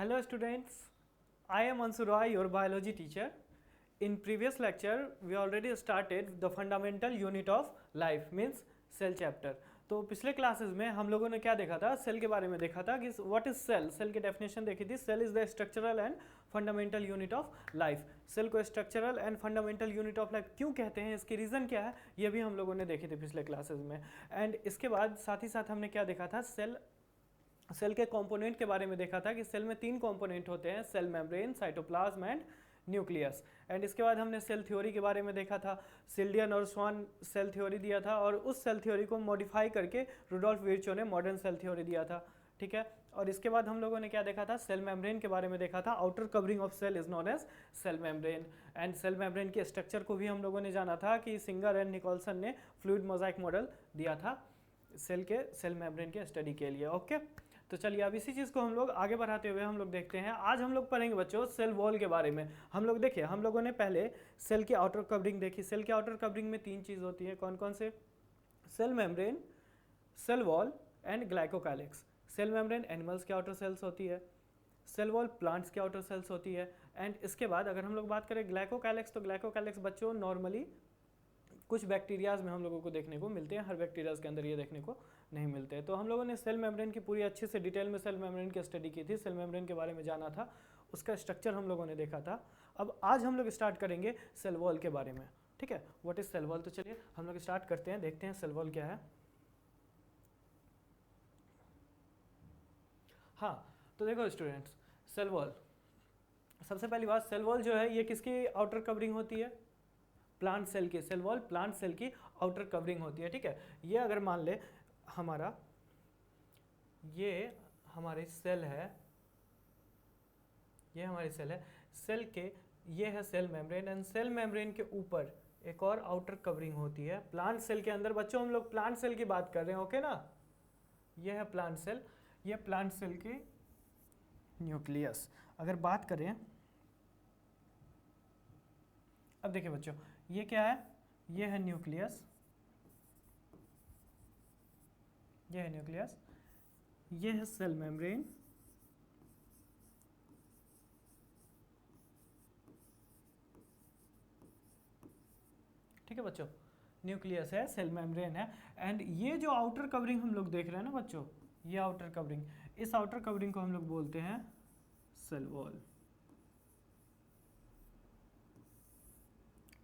Hello students, I am Ansu Roy, your biology teacher. In previous lecture, we already started the fundamental unit of life means cell chapter. तो पिछले classes में हम लोगों ने क्या देखा था, सेल के बारे में देखा था कि व्हाट इज सेल, सेल की डेफिनेशन देखी थी। Cell is the structural and fundamental unit of life. Cell को structural and fundamental unit of life क्यों कहते हैं, इसकी रीज़न क्या है, ये भी हम लोगों ने देखी थी पिछले क्लासेस में। एंड इसके बाद साथ ही साथ हमने क्या देखा था, सेल के कंपोनेंट के बारे में देखा था कि सेल में 3 कंपोनेंट होते हैं, cell membrane, cytoplasm and nucleus. And इसके बाद हमने सेल थ्योरी के बारे में देखा था, सिल्डियन और स्वान सेल थ्योरी दिया था और उस सेल थ्योरी को मॉडिफाई करके रुडोल्फ विर्चो ने मॉडर्न सेल थ्योरी दिया था। ठीक है, और इसके बाद हम लोगों ने क्या देखा था, सेल मेम्ब्रेन के बारे में देखा था। Outer covering of cell is known as cell membrane. And cell membrane के स्ट्रक्चर को भी हम लोगों ने जाना था कि सिंगर एंड निकोलसन ने फ्लूइड मोजाइक मॉडल दिया था सेल मेम्ब्रेन के स्टडी के लिए। ओके, तो चलिए अब इसी चीज़ को हम लोग आगे बढ़ाते हुए हम लोग देखते हैं। आज हम लोग पढ़ेंगे बच्चों सेल वॉल के बारे में। हम लोग देखिए, हम लोगों ने पहले सेल की आउटर कवरिंग देखी। सेल की आउटर कवरिंग में 3 चीज़ होती है, कौन कौन से, cell membrane, cell wall and glycocalyx. Cell membrane animals के आउटर सेल्स होती है, सेल वॉल प्लांट्स के आउटर सेल्स होती है। एंड इसके बाद अगर हम लोग बात करें ग्लाइकोकाइलिक्स, तो ग्लाइकोकाइलिक्स बच्चों नॉर्मली कुछ बैक्टीरियाज में हम लोगों को देखने को मिलते हैं, हर बैक्टीरियाज के अंदर ये देखने को नहीं मिलते हैं। तो हम लोगों ने सेल मेम्ब्रेन की पूरी अच्छे से डिटेल में सेल मेम्ब्रेन की स्टडी की थी, सेल मेम्ब्रेन के बारे में जाना था, उसका स्ट्रक्चर हम लोगों ने देखा था। अब आज हम लोग स्टार्ट करेंगे सेल वॉल के बारे में। ठीक है, व्हाट इज सेल वॉल। तो चलिए हम लोग स्टार्ट करते हैं, देखते हैं सेल वॉल क्या है। हाँ, तो देखो स्टूडेंट्स, सेल वॉल, सबसे पहली बात, सेल वॉल जो है ये किसकी आउटर कवरिंग होती है, प्लांट सेल की। सेल वॉल प्लांट सेल की आउटर कवरिंग होती है। ठीक है, ये अगर मान ले हमारा ये हमारी सेल है, ये हमारी सेल है, सेल के ये है cell membrane and cell membrane के ऊपर एक और आउटर कवरिंग होती है प्लांट सेल के अंदर। बच्चों हम लोग प्लांट सेल की बात कर रहे हैं, ओके ना। ये है प्लांट सेल, ये प्लांट सेल की न्यूक्लियस। अगर बात करें, अब देखिए बच्चों, ये क्या है, ये है न्यूक्लियस, ये है न्यूक्लियस, ये है सेल मेम्ब्रेन, ठीक है बच्चों, न्यूक्लियस है, सेल मेम्ब्रेन है। एंड ये जो आउटर कवरिंग हम लोग देख रहे हैं ना बच्चों, ये आउटर कवरिंग, इस आउटर कवरिंग को हम लोग बोलते हैं सेल वॉल।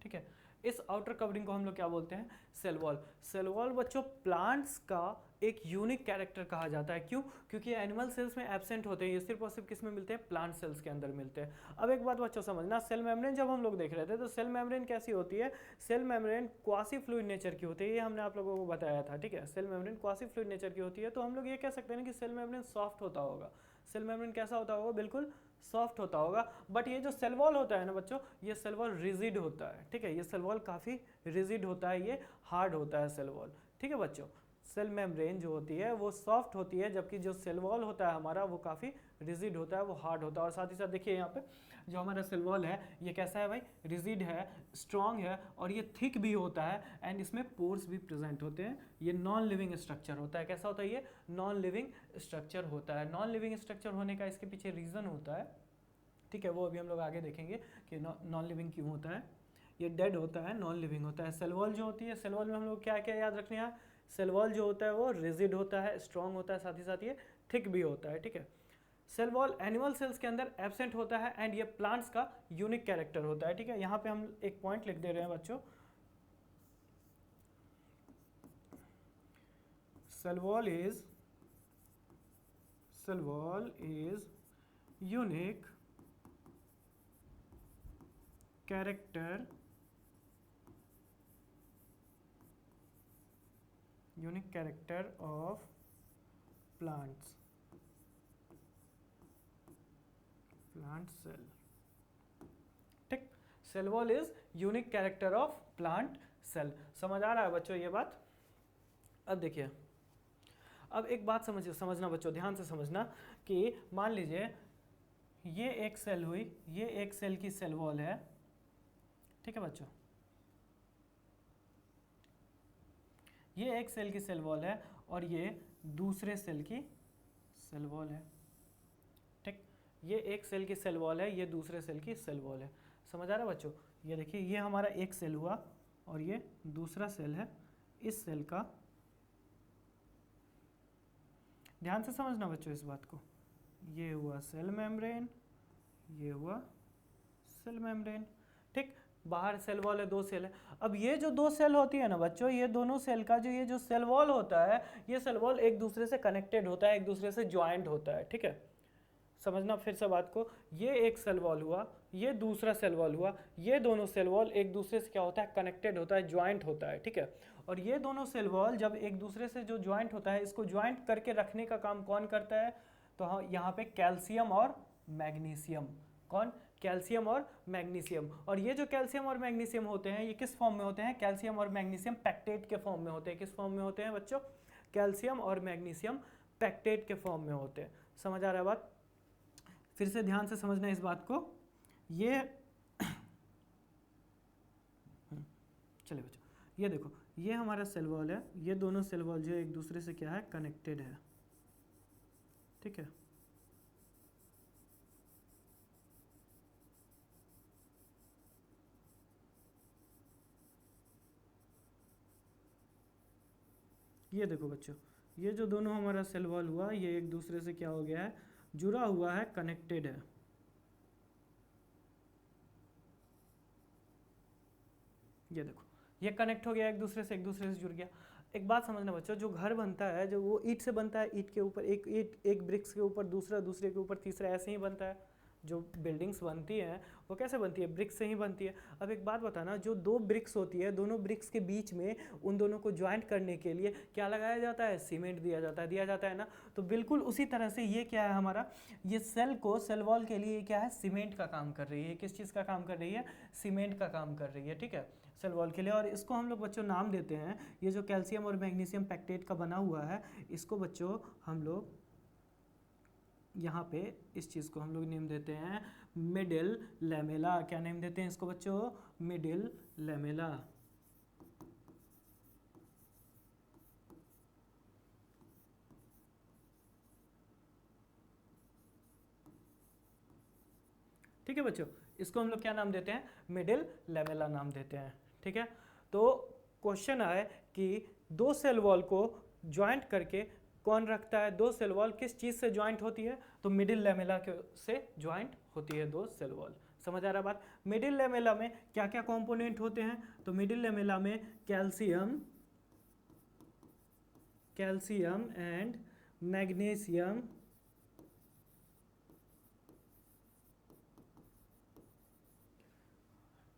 ठीक है, इस आउटर कवरिंग को हम लोग क्या बोलते हैं, सेल वॉल। सेल वॉल बच्चों प्लांट्स का एक यूनिक कैरेक्टर कहा जाता है। क्यों? क्योंकि एनिमल सेल्स में एब्सेंट होते हैं, ये सिर्फ और सिर्फ किस में मिलते हैं, प्लांट सेल्स के अंदर मिलते हैं। अब एक बात बच्चों समझना, सेल मेम्ब्रेन जब हम लोग देख रहे थे तो सेल मेम्ब्रेन कैसी होती है, cell membrane quasi fluid nature की होती है, ये हमने आप लोगों को बताया था। ठीक है, cell membrane quasi fluid nature की होती है। तो हम लोग ये कह सकते हैं कि सेल मेम्ब्रेन सॉफ्ट होता होगा। सेल मेम्ब्रेन कैसा होता होगा, बिल्कुल सॉफ्ट होता होगा। बट ये जो सेल वॉल होता है ना बच्चों, ये सेल वॉल रिजिड होता है। ठीक है, ये सेल वॉल काफ़ी रिजिड होता है, ये हार्ड होता है सेल वॉल। ठीक है बच्चों, सेल मेम्ब्रेन जो होती है वो सॉफ्ट होती है, जबकि जो सेल वॉल होता है हमारा वो काफ़ी रिजिड होता है, वो हार्ड होता है। और साथ ही साथ देखिए यहाँ पे जो हमारा सेल वॉल है ये कैसा है भाई, रिजिड है, स्ट्रॉन्ग है और ये थिक भी होता है। एंड इसमें पोर्स भी प्रेजेंट होते हैं। ये नॉन लिविंग स्ट्रक्चर होता है। कैसा होता है, ये नॉन लिविंग स्ट्रक्चर होता है। नॉन लिविंग स्ट्रक्चर होने का इसके पीछे रीज़न होता है, ठीक है, वो अभी हम लोग आगे देखेंगे कि नॉन लिविंग क्यों होता है। ये डेड होता है, नॉन लिविंग होता है। सेल वॉल जो होती है, सेल वॉल में हम लोग क्या क्या याद रखने हैं, सेल वॉल जो होता है वो रिजिड होता है, स्ट्रॉन्ग होता है, साथ ही साथ ये थिक भी होता है। ठीक है, सेल वॉल एनिमल सेल्स के अंदर एब्सेंट होता है एंड ये प्लांट्स का यूनिक कैरेक्टर होता है। ठीक है, यहाँ पे हम एक पॉइंट लिख दे रहे हैं बच्चों, cell wall is unique character of plant cell. ठीक, cell wall is unique character of plant cell. समझ आ रहा है बच्चों ये बात। अब देखिए, अब एक बात समझना बच्चों, ध्यान से समझना कि मान लीजिए ये एक सेल हुई, ये एक सेल की सेल वॉल है। ठीक है बच्चों, ये एक सेल की सेल वॉल है और ये दूसरे सेल की सेल वॉल है। ठीक, ये एक सेल की सेल वॉल है, ये दूसरे सेल की सेल वॉल है। समझ आ रहा है बच्चों? ये देखिए, ये हमारा एक सेल हुआ और ये दूसरा सेल है। इस सेल का ध्यान से समझना बच्चों इस बात को, ये हुआ सेल मेम्ब्रेन, ये हुआ सेल मेम्ब्रेन, ठीक। बाहर सेल वॉल है, दो सेल है। अब ये जो दो सेल होती है ना बच्चों, ये दोनों सेल का जो ये जो सेल वॉल होता है, ये सेल वॉल एक दूसरे से कनेक्टेड होता है, एक दूसरे से ज्वाइंट होता है, ठीक है। समझना फिर से बात को, ये एक सेल वॉल हुआ, ये दूसरा सेल वॉल हुआ, ये दोनों सेल वॉल एक दूसरे से क्या होता है, कनेक्टेड होता है, ज्वाइंट होता है, ठीक है। और ये दोनों सेल वॉल जब एक दूसरे से जो ज्वाइंट होता है, इसको ज्वाइंट करके रखने का काम कौन करता है? तो हाँ, यहाँ पे कैल्शियम और मैग्नीशियम। कौन? कैल्शियम और मैग्नीशियम। और ये जो कैल्शियम और मैग्नीशियम होते हैं, ये किस फॉर्म में होते हैं? कैल्शियम और मैग्नीशियम पैक्टेट के फॉर्म में होते हैं। किस फॉर्म में होते हैं बच्चों? कैल्शियम और मैग्नीशियम पैक्टेट के फॉर्म में होते हैं। समझ आ रहा है बात? फिर से ध्यान से समझना इस बात को। ये चलिए बच्चों, ये देखो, ये हमारा सेल वॉल है, ये दोनों सेल वॉल जो एक दूसरे से क्या है, कनेक्टेड है, ठीक है। ये देखो बच्चों, ये जो दोनों हमारा सेल वॉल हुआ, ये एक दूसरे से क्या हो गया है, जुड़ा हुआ है, कनेक्टेड है। ये देखो, ये कनेक्ट हो गया एक दूसरे से, एक दूसरे से जुड़ गया। एक बात समझना बच्चों, जो घर बनता है, जो वो ईंट से बनता है, ईंट के ऊपर एक ईंट, एक ब्रिक्स के ऊपर दूसरा, दूसरे के ऊपर तीसरा, ऐसे ही बनता है। जो बिल्डिंग्स बनती हैं वो कैसे बनती है? ब्रिक्स से ही बनती है। अब एक बात बताना, जो दो ब्रिक्स होती है, दोनों ब्रिक्स के बीच में उन दोनों को ज्वाइंट करने के लिए क्या लगाया जाता है? सीमेंट दिया जाता है ना। तो बिल्कुल उसी तरह से ये क्या है हमारा, ये सेल को, सेल वॉल के लिए क्या है, सीमेंट का काम कर रही है। किस चीज़ का काम कर रही है? सीमेंट का काम कर रही है, ठीक है, सेल वॉल के लिए। और इसको हम लोग बच्चों नाम देते हैं, ये जो कैल्शियम और मैग्नीशियम पैक्टेट का बना हुआ है, इसको बच्चों हम लोग यहाँ पे इस चीज़ को हम लोग नेम देते हैं मिडिल लैमेला। क्या नेम देते हैं इसको बच्चों? Middle lamella. ठीक है बच्चों, इसको हम लोग क्या नाम देते हैं? मिडिल लैमेला नाम देते हैं, ठीक है। तो क्वेश्चन आए कि दो सेल वॉल को ज्वाइंट करके कौन रखता है? दो सेल वॉल किस चीज़ से ज्वाइंट होती है? तो मिडिल लैमेला से ज्वाइंट होती है दो सेल वॉल। समझ आ रहा बात? मिडिल लैमेला में क्या क्या कंपोनेंट होते हैं? तो मिडिल लैमेला में calcium and magnesium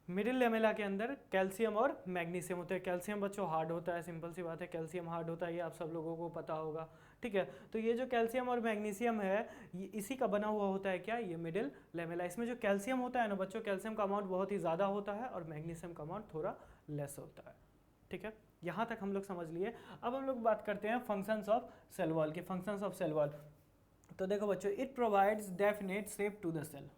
middle lamella के अंदर कैल्शियम और मैग्नीशियम होते हैं। कैल्शियम बच्चों हार्ड होता है, सिंपल सी बात है, कैल्शियम हार्ड होता है, ये आप सब लोगों को पता होगा, ठीक है। तो ये जो कैल्शियम और मैग्नीशियम है, ये इसी का बना हुआ होता है क्या? ये मिडिल लैमेला। इसमें जो कैल्शियम होता है ना बच्चों, कैल्शियम का अमाउंट बहुत ही ज़्यादा होता है और मैग्नीशियम का अमाउंट थोड़ा लेस होता है, ठीक है। यहाँ तक हम लोग समझ लिए। अब हम लोग बात करते हैं फंक्शंस ऑफ सेल वॉल के। फंक्शंस ऑफ सेल वॉल, तो देखो बच्चों, it provides definite shape to the cell.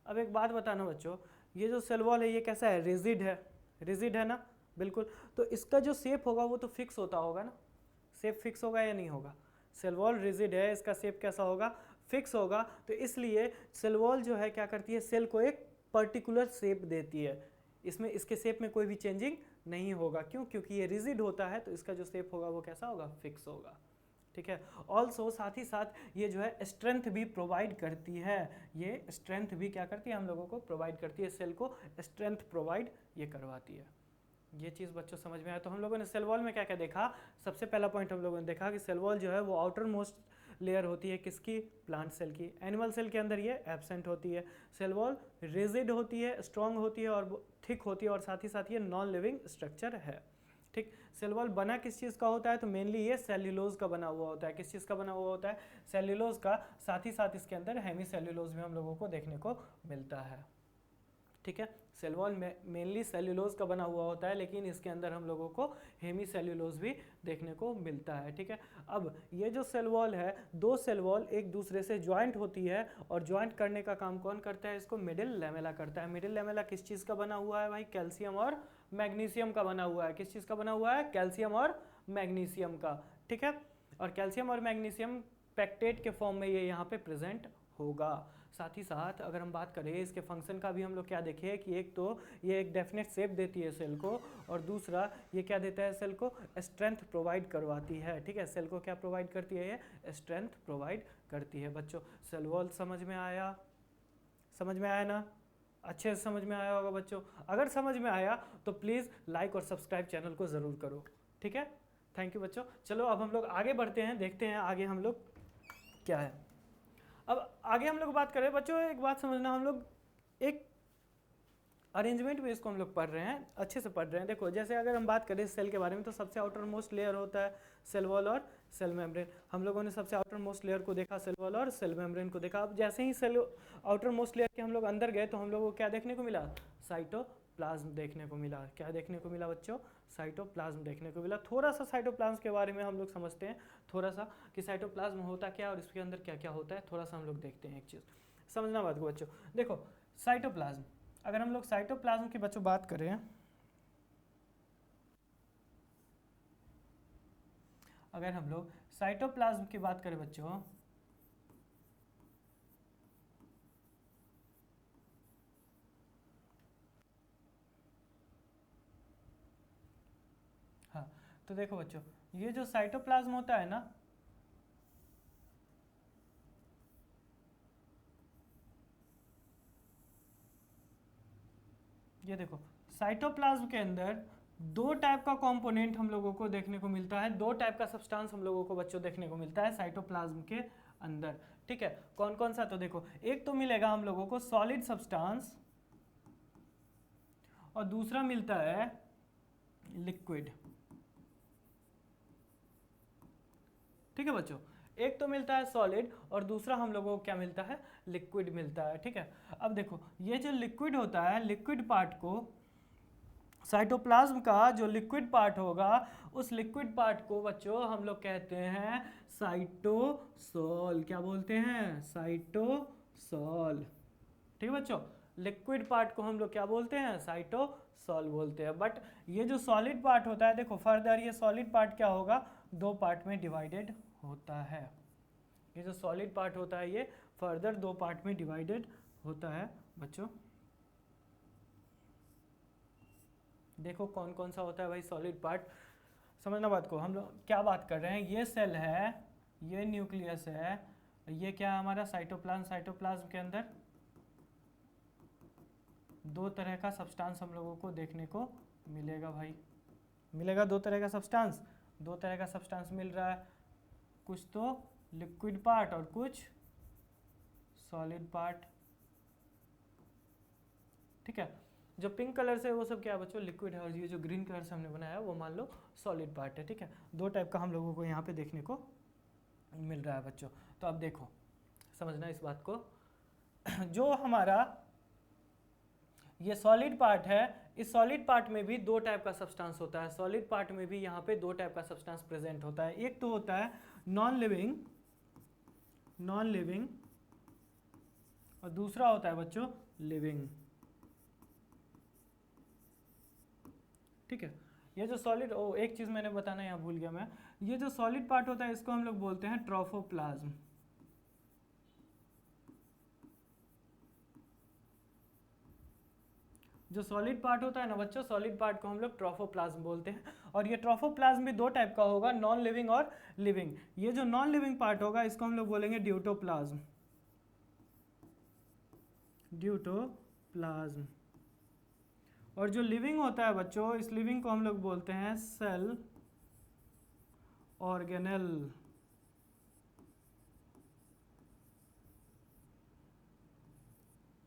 अब एक बात बताना बच्चों, ये जो सेल वॉल है ये कैसा है? रिजिड है, रिजिड है ना, बिल्कुल। तो इसका जो शेप होगा वो तो फिक्स होता होगा ना, शेप फिक्स होगा या नहीं होगा? सेल वॉल रिजिड है, इसका शेप कैसा होगा? फिक्स होगा। तो इसलिए सेल वॉल जो है क्या करती है? सेल को एक पर्टिकुलर शेप देती है, इसमें इसके शेप में कोई भी चेंजिंग नहीं होगा। क्यों? क्योंकि ये रिजिड होता है, तो इसका जो शेप होगा वो कैसा होगा? फिक्स होगा, ठीक है। ऑल्सो साथ ही साथ ये जो है स्ट्रेंथ भी प्रोवाइड करती है, ये स्ट्रेंथ भी क्या करती है? हम लोगों को प्रोवाइड करती है, सेल को स्ट्रेंथ प्रोवाइड ये करवाती है। ये चीज़ बच्चों समझ में आया? तो हम लोगों ने सेल वॉल में क्या क्या देखा? सबसे पहला पॉइंट हम लोगों ने देखा कि सेल वॉल जो है वो आउटर मोस्ट लेयर होती है किसकी? प्लांट सेल की। एनिमल सेल के अंदर ये एब्सेंट होती है। सेल वॉल रिजिड होती है, स्ट्रॉन्ग होती है और थिक होती है, और साथ ही साथ ये नॉन लिविंग स्ट्रक्चर है, ठीक। सेल वॉल बना किस चीज़ का होता है? तो मेनली ये सेल्यूलोज का बना हुआ होता है। किस चीज़ का बना हुआ होता है? सेल्यूलोज का। साथ ही साथ इसके अंदर हेमी सेल्यूलोज भी हम लोगों को देखने को मिलता है, ठीक है। सेल वॉल में मेनली सेल्यूलोज का बना हुआ होता है, लेकिन इसके अंदर हम लोगों को हेमी सेल्यूलोज भी देखने को मिलता है, ठीक है। अब ये जो सेल वॉल है, दो सेल वॉल एक दूसरे से ज्वाइंट होती है, और ज्वाइंट करने का काम कौन करता है? इसको मिडिल लैमेला करता है। मिडिल लैमेला किस चीज़ का बना हुआ है भाई? कैल्शियम और मैग्नीशियम का बना हुआ है। किस चीज़ का बना हुआ है? कैल्शियम और मैग्नीशियम का, ठीक है। और कैल्शियम और मैग्नीशियम पैक्टेट के फॉर्म में ये यहाँ पे प्रेजेंट होगा। साथ ही साथ अगर हम बात करें इसके फंक्शन का भी हम लोग क्या देखें कि एक तो ये एक डेफिनेट शेप देती है सेल को, और दूसरा ये क्या देता है सेल को, स्ट्रेंथ प्रोवाइड करवाती है। ठीक है, सेल को क्या प्रोवाइड करती है, ये स्ट्रेंथ प्रोवाइड करती है। बच्चों सेल वॉल समझ में आया, समझ में आया ना, अच्छे से समझ में आया होगा बच्चों। अगर समझ में आया तो प्लीज़ लाइक और सब्सक्राइब चैनल को ज़रूर करो। ठीक है, थैंक यू बच्चों। चलो अब हम लोग आगे बढ़ते हैं, देखते हैं आगे हम लोग क्या है। अब आगे हम लोग बात करें बच्चों, एक बात समझना, हम लोग एक अरेंजमेंट में इसको हम लोग पढ़ रहे हैं, अच्छे से पढ़ रहे हैं। देखो जैसे अगर हम बात करें सेल के बारे में तो सबसे आउटर मोस्ट लेयर होता है सेल वॉल और सेल मेम्ब्रेन। हम लोगों ने सबसे आउटर मोस्ट लेयर को देखा, सेल वॉल और सेल मेम्ब्रेन को देखा। अब जैसे ही सेल आउटर मोस्ट लेयर के हम लोग अंदर गए तो हम लोग को क्या देखने को मिला, साइटोप्लाज्म देखने को मिला। क्या देखने को मिला बच्चों, साइटोप्लाज्म देखने को मिला। थोड़ा सा साइटोप्लाज्म के बारे में हम लोग समझते हैं, थोड़ा सा कि साइटोप्लाज्म होता क्या और इसके अंदर क्या क्या होता है, थोड़ा सा हम लोग देखते हैं। एक चीज़ समझना बात को बच्चों, देखो साइटोप्लाज्म, अगर हम लोग साइटोप्लाज्म की बच्चों बात करें, अगर हम लोग साइटोप्लाज्म की बात करें बच्चों, हाँ तो देखो बच्चों ये जो साइटोप्लाज्म होता है ना, ये देखो साइटोप्लाज्म के अंदर दो टाइप का कंपोनेंट हम लोगों को देखने को मिलता है, दो टाइप का सब्सटेंस हम लोगों को बच्चों देखने को मिलता है साइटोप्लाज्म के अंदर। ठीक है, कौन कौन सा, तो देखो एक तो मिलेगा हम लोगों को सॉलिड सब्सटेंस और दूसरा मिलता है लिक्विड। ठीक है बच्चों, एक तो मिलता है सॉलिड और दूसरा हम लोगों को क्या मिलता है, लिक्विड मिलता है। ठीक है, अब देखो ये जो लिक्विड होता है, लिक्विड पार्ट को, साइटोप्लाज्म का जो लिक्विड पार्ट होगा उस लिक्विड पार्ट को बच्चों हम लोग कहते हैं साइटोसोल। क्या बोलते हैं, साइटोसोल। ठीक है बच्चों, लिक्विड पार्ट को हम लोग क्या बोलते हैं, साइटोसोल बोलते हैं। बट ये जो सॉलिड पार्ट होता है, देखो फर्दर ये सॉलिड पार्ट क्या होगा, दो पार्ट में डिवाइडेड होता है। ये जो सॉलिड पार्ट होता है ये फर्दर दो पार्ट में डिवाइडेड होता है बच्चों। देखो कौन कौन सा होता है भाई सॉलिड पार्ट, समझना बात को। हम लोग क्या बात कर रहे हैं, ये सेल है, ये न्यूक्लियस है, ये क्या है हमारा साइटोप्लाज्म। साइटोप्लाज्म के अंदर दो तरह का सब्सटेंस हम लोगों को देखने को मिलेगा भाई, मिलेगा दो तरह का सब्सटेंस, दो तरह का सब्सटेंस मिल रहा है, कुछ तो लिक्विड पार्ट और कुछ सॉलिड पार्ट। ठीक है, जो पिंक कलर से वो सब क्या है बच्चों, लिक्विड है, और ये जो ग्रीन कलर से हमने बनाया वो मान लो सॉलिड पार्ट है। ठीक है, दो टाइप का हम लोगों को यहाँ पे देखने को मिल रहा है बच्चों। तो अब देखो समझना इस बात को, जो हमारा ये सॉलिड पार्ट है, इस सॉलिड पार्ट में भी दो टाइप का सब्सटेंस होता है। सॉलिड पार्ट में भी यहाँ पे दो टाइप का सब्सटेंस प्रेजेंट होता है। एक तो होता है नॉन लिविंग, नॉन लिविंग, और दूसरा होता है बच्चों लिविंग। ठीक है, ये जो सॉलिड, एक चीज मैंने बताना यहाँ भूल गया मैं, ये जो सॉलिड पार्ट होता है इसको हम लोग बोलते हैं ट्रोफोप्लाज्म। जो सॉलिड पार्ट होता है ना बच्चों, सॉलिड पार्ट को हम लोग ट्रोफोप्लाज्म बोलते हैं। और ये ट्रोफोप्लाज्म भी दो टाइप का होगा, नॉन लिविंग और लिविंग। ये जो नॉन लिविंग पार्ट होगा इसको हम लोग बोलेंगे ड्यूटोप्लाज्म, ड्यूटोप्लाज्म। और जो लिविंग होता है बच्चों, इस लिविंग को हम लोग बोलते हैं सेल ऑर्गेनेल।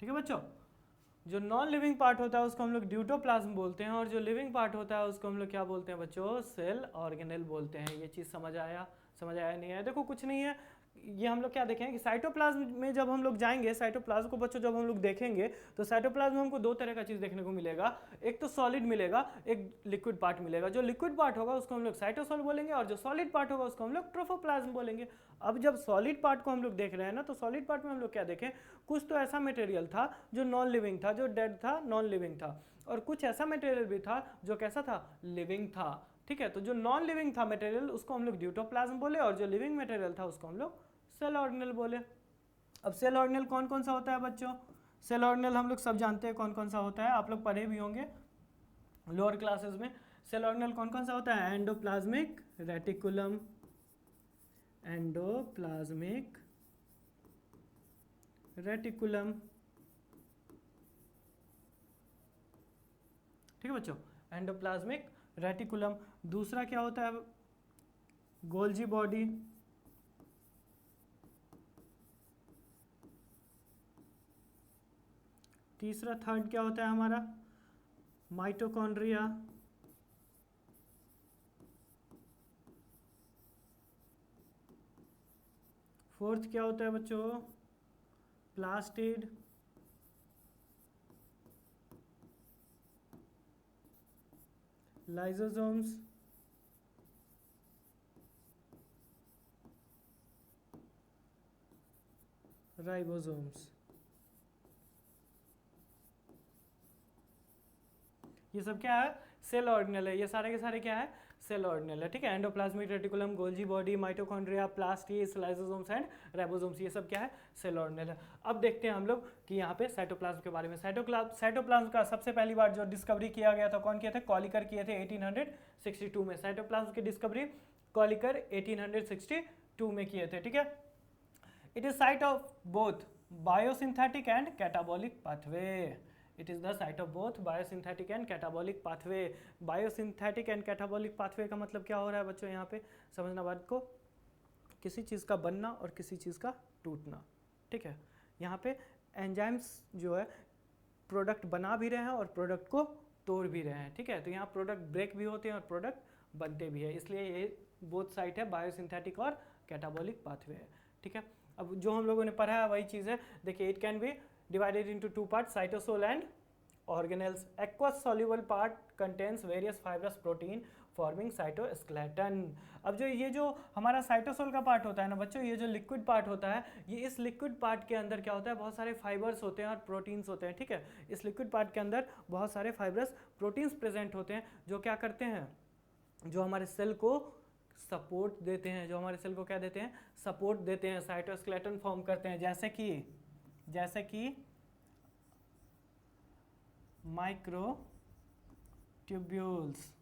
ठीक है बच्चों, जो नॉन लिविंग पार्ट होता है उसको हम लोग ड्यूटोप्लाज्म बोलते हैं, और जो लिविंग पार्ट होता है उसको हम लोग क्या बोलते हैं बच्चों, सेल ऑर्गेनेल बोलते हैं। ये चीज़ समझ आया, समझ आया नहीं आया, देखो कुछ नहीं है, ये हम लोग क्या देखेंगे कि साइटोप्लाज्म में जब हम लोग जाएंगे, साइटोप्लाज्म को बच्चों जब हम लोग देखेंगे तो साइटोप्लाज्म में हमको दो तरह का चीज़ देखने को मिलेगा, एक तो सॉलिड मिलेगा, एक लिक्विड पार्ट मिलेगा। जो लिक्विड पार्ट होगा उसको हम लोग साइटोसोल बोलेंगे, और जो सॉलिड पार्ट होगा उसको हम लोग ट्रोफोप्लाज्म बोलेंगे। अब जब सॉलिड पार्ट को हम लोग देख रहे हैं ना, तो सॉलिड पार्ट में हम लोग क्या देखें, कुछ तो ऐसा मटेरियल था जो नॉन लिविंग था, जो डेड था, नॉन लिविंग था, और कुछ ऐसा मटेरियल भी था जो कैसा था, लिविंग था। ठीक है, तो जो नॉन लिविंग था मटेरियल उसको हम लोग ड्यूटोप्लाज्म बोले, और जो लिविंग मटेरियल था उसको हम लोग सेल ऑर्गेनेल बोले। अब सेल ऑर्गेनेल कौन कौन सा होता है बच्चों? सेल ऑर्गेनेल हम लोग सब जानते हैं कौन कौन सा होता है, आप लोग पढ़े भी होंगे लोअर क्लासेस में। सेल ऑर्गेनेल कौन कौन सा होता है? एंडोप्लाज्मिक रेटिकुलम, एंडोप्लाज्मिक रेटिकुलम, ठीक है बच्चों, एंडोप्लाज्मिक रेटिकुलम। दूसरा क्या होता है? गोल्जी बॉडी, तीसरा थर्ड क्या होता है हमारा? माइटोकॉन्ड्रिया, फोर्थ क्या होता है बच्चों? Plastid, lysosomes, ribosomes. ये सब क्या है? सेल ऑर्गेनेल है। ये सारे के सारे क्या है? सेल ऑर्गेनेल है, ठीक है। Endoplasmic reticulum, Golgi body, mitochondria, plastids, lysosomes and ribosomes, ये सब क्या है? सेल ऑर्गेनेल है। अब देखते हैं हम लोग कि यहाँ पे साइटोप्लाज्म के बारे में। साइटोप्लाज्म का सबसे पहली बार जो डिस्कवरी किया गया था, कौन किए थे? कॉलिकर किए थे 1862 में। साइटोप्लाज्म की डिस्कवरी कॉलिकर 1862 में किए थे, ठीक है। It is site of both biosynthetic and catabolic pathway. It is the site of both biosynthetic and catabolic pathway. Biosynthetic and catabolic pathway का मतलब क्या हो रहा है बच्चों? यहाँ पे समझना बात को, किसी चीज़ का बनना और किसी चीज़ का टूटना, ठीक है। यहाँ पे एंजाइम्स जो है प्रोडक्ट बना भी रहे हैं और प्रोडक्ट को तोड़ भी रहे हैं, ठीक है। तो यहाँ प्रोडक्ट ब्रेक भी होते हैं और प्रोडक्ट बनते भी है, इसलिए ये बोथ साइट है, बायोसिंथेटिक और कैटाबॉलिक पाथवे है, ठीक है। अब जो हम लोगों ने पढ़ा है वही चीज़ है। देखिए, it can be divided into two parts, cytosol and organelles. Aqueous soluble part contains various fibrous protein forming cytoskeleton. अब जो हमारा साइटोसोल का पार्ट होता है ना बच्चों, ये जो लिक्विड पार्ट होता है, ये इस लिक्विड पार्ट के अंदर क्या होता है? बहुत सारे फाइबर्स होते हैं और प्रोटीन्स होते हैं, ठीक है। इस लिक्विड पार्ट के अंदर बहुत सारे फाइबरस प्रोटीन्स प्रेजेंट होते हैं, जो क्या करते हैं? जो हमारे सेल को सपोर्ट देते हैं, जो हमारे सेल को क्या देते हैं? सपोर्ट देते हैं, साइटोस्केलेटन फॉर्म करते हैं, जैसे कि माइक्रोट्यूब्यूल्स।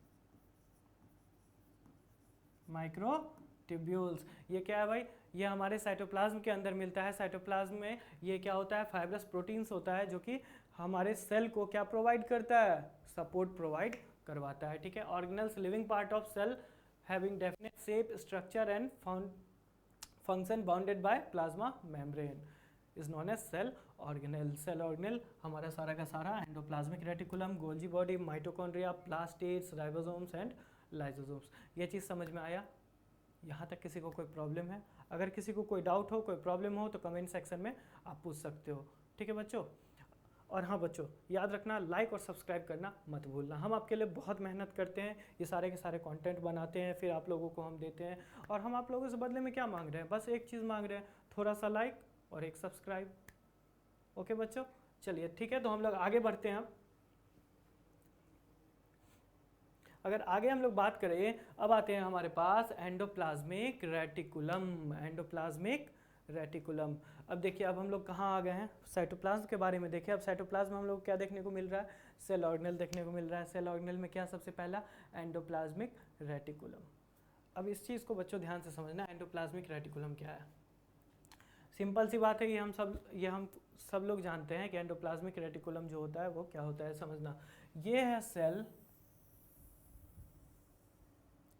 ये क्या है भाई? ये हमारे साइटोप्लाज्म के अंदर मिलता है। साइटोप्लाज्म में ये क्या होता है? फाइब्रस प्रोटीन्स होता है, जो कि हमारे सेल को क्या प्रोवाइड करता है? सपोर्ट प्रोवाइड करवाता है, ठीक है। Organelles living part of cell having definite shape, structure and function bounded by plasma membrane is known as cell organelle. Cell organelle हमारा सारा का सारा endoplasmic reticulum, Golgi body, mitochondria, plastids, ribosomes and lysosomes. ये चीज़ समझ में आया? यहाँ तक किसी को कोई प्रॉब्लम है? अगर किसी को कोई डाउट हो, कोई प्रॉब्लम हो, तो कमेंट सेक्शन में आप पूछ सकते हो, ठीक है बच्चों। और हाँ बच्चों, याद रखना, लाइक और सब्सक्राइब करना मत भूलना। हम आपके लिए बहुत मेहनत करते हैं, ये सारे के सारे कंटेंट बनाते हैं, फिर आप लोगों को हम देते हैं। और हम आप लोगों से बदले में क्या मांग रहे हैं? बस एक चीज़ मांग रहे हैं, थोड़ा सा लाइक और एक सब्सक्राइब। ओके बच्चों, चलिए ठीक है, तो हम लोग आगे बढ़ते हैं। अगर आगे हम लोग बात करें, अब आते हैं हमारे पास एंडोप्लाज्मिक रेटिकुलम। Endoplasmic reticulum. अब देखिए, अब हम लोग कहाँ आ गए हैं? साइटोप्लाज्म के बारे में देखिए। अब साइटोप्लाज्म हम लोग क्या देखने को मिल रहा है? सेल ऑर्गेनेल देखने को मिल रहा है। सेल ऑर्गेनेल में क्या सबसे पहला? Endoplasmic reticulum. अब इस चीज़ को बच्चों ध्यान से समझना, एंडोप्लाज्मिक रेटिकुलम क्या है। सिंपल सी बात है कि हम सब लोग जानते हैं कि एंडोप्लाज्मिक रेटिकुलम जो होता है वो क्या होता है। समझना, ये है सेल,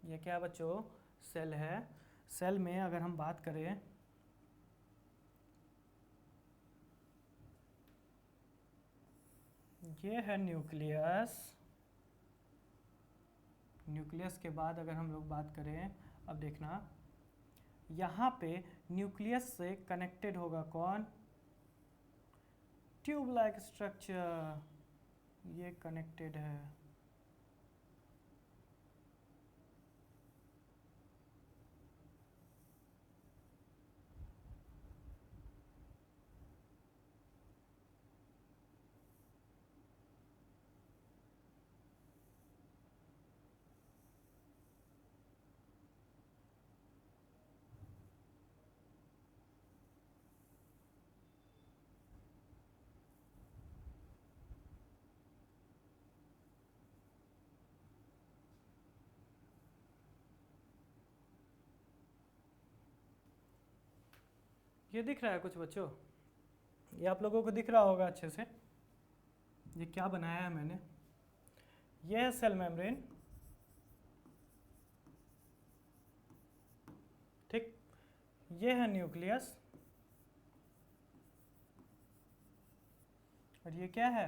ये क्या बच्चों? सेल है। सेल में अगर हम बात करें, ये है न्यूक्लियस। न्यूक्लियस के बाद अगर हम लोग बात करें, अब देखना, यहाँ पे न्यूक्लियस से कनेक्टेड होगा कौन? ट्यूब लाइक स्ट्रक्चर, ये कनेक्टेड है। ये दिख रहा है कुछ बच्चों? ये आप लोगों को दिख रहा होगा अच्छे से। ये क्या बनाया है मैंने, ये है सेल मेम्ब्रेन, ठीक, ये है न्यूक्लियस, और ये क्या है,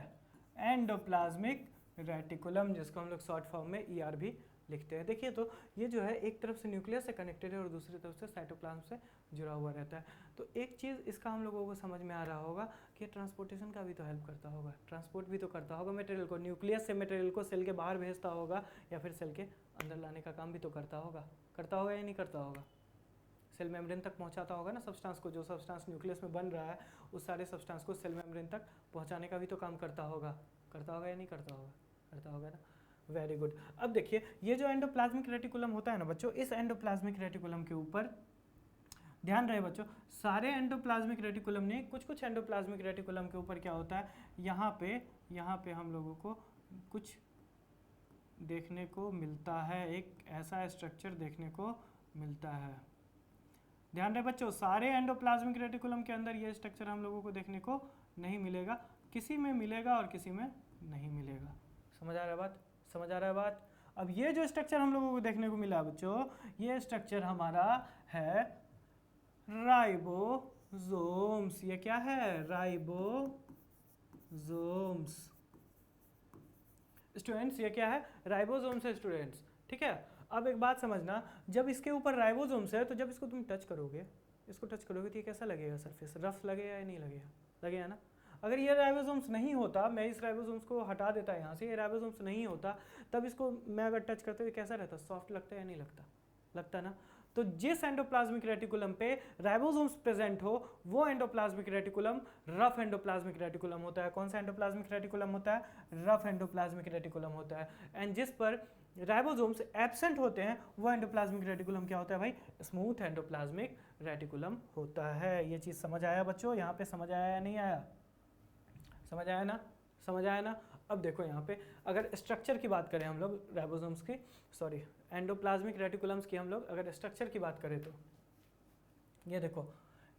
एंडोप्लाज्मिक रेटिकुलम, जिसको हम लोग शॉर्ट फॉर्म में ER भी लिखते हैं। देखिए तो ये जो है एक तरफ से न्यूक्लियस से कनेक्टेड है और दूसरी तरफ से साइटोप्लाज्म से जुड़ा हुआ रहता है। तो एक चीज़ इसका हम लोगों को समझ में आ रहा होगा कि ट्रांसपोर्टेशन का भी तो हेल्प करता होगा, ट्रांसपोर्ट भी तो करता होगा मटेरियल को, न्यूक्लियस से मटेरियल को सेल के बाहर भेजता होगा या फिर सेल के अंदर लाने का काम भी तो करता होगा या नहीं करता होगा? सेल मेम्ब्रेन तक पहुंचाता होगा ना सब्सटेंस को, जो सब्सटेंस न्यूक्लियस में बन रहा है उस सारे सब्सटेंस को सेल मेम्ब्रेन तक पहुंचाने का भी तो काम करता होगा या नहीं करता होगा? करता होगा ना। Very good. अब देखिए ये जो एंडोप्लाज्मिक रेटिकुलम होता है ना बच्चों, इस एंडोप्लाज्मिक रेटिकुलम के ऊपर ध्यान रहे बच्चों, सारे एंडोप्लाज्मिक रेटिकुलम नहीं, कुछ एंडोप्लाज्मिक रेटिकुलम के ऊपर क्या होता है, यहाँ पे हम लोगों को कुछ देखने को मिलता है, एक ऐसा स्ट्रक्चर देखने को मिलता है। ध्यान रहे बच्चों, सारे एंडोप्लाज्मिक रेटिकुलम के अंदर ये स्ट्रक्चर हम लोगों को देखने को नहीं मिलेगा, किसी में मिलेगा और किसी में नहीं मिलेगा। समझ आ रहा है बात? समझ आ रहा है बात? अब ये जो स्ट्रक्चर हम लोगों को देखने को मिला बच्चों, ये स्ट्रक्चर हमारा है राइबोसोम्स। ये क्या है? राइबोसोम्स। स्टूडेंट्स ये क्या है? राइबोसोम्स है स्टूडेंट्स, ठीक है। अब एक बात समझना, जब इसके ऊपर राइबोसोम्स है तो जब इसको तुम टच करोगे, तो ये कैसा लगेगा? सरफेस रफ लगेगा या नहीं लगेगा? लगेगा ना। अगर ये राइबोसोम्स नहीं होता, मैं इस राइबोसोम्स को हटा देता यहाँ से, ये राइबोसोम्स नहीं होता, तब इसको मैं अगर टच करते हुए कैसा रहता? सॉफ्ट लगता है या नहीं लगता? लगता ना। तो जिस एंडोप्लाज्मिक रेटिकुलम पे राइबोसोम्स प्रेजेंट हो वो endoplasmic reticulum rough endoplasmic reticulum होता है। कौन सा एंडोप्लाज्मिक रेटिकुलम होता है? रफ एंडोप्लाज्मिक रेटिकुलम होता है। एंड जिस पर राइबोसोम्स एब्सेंट होते हैं वो एंडोप्लाज्मिक रेटिकुलम क्या होता है भाई? स्मूथ एंडोप्लाज्मिक रेटिकुलम होता है। ये चीज़ समझ आया बच्चों? यहाँ पे समझ आया या नहीं आया? समझ आया ना? समझ आया ना? अब देखो यहाँ पे अगर स्ट्रक्चर की बात करें हम लोग राइबोसोम्स की, सॉरी एंडोप्लाज्मिक रेटिकुलम्स की हम लोग अगर स्ट्रक्चर की बात करें तो ये देखो,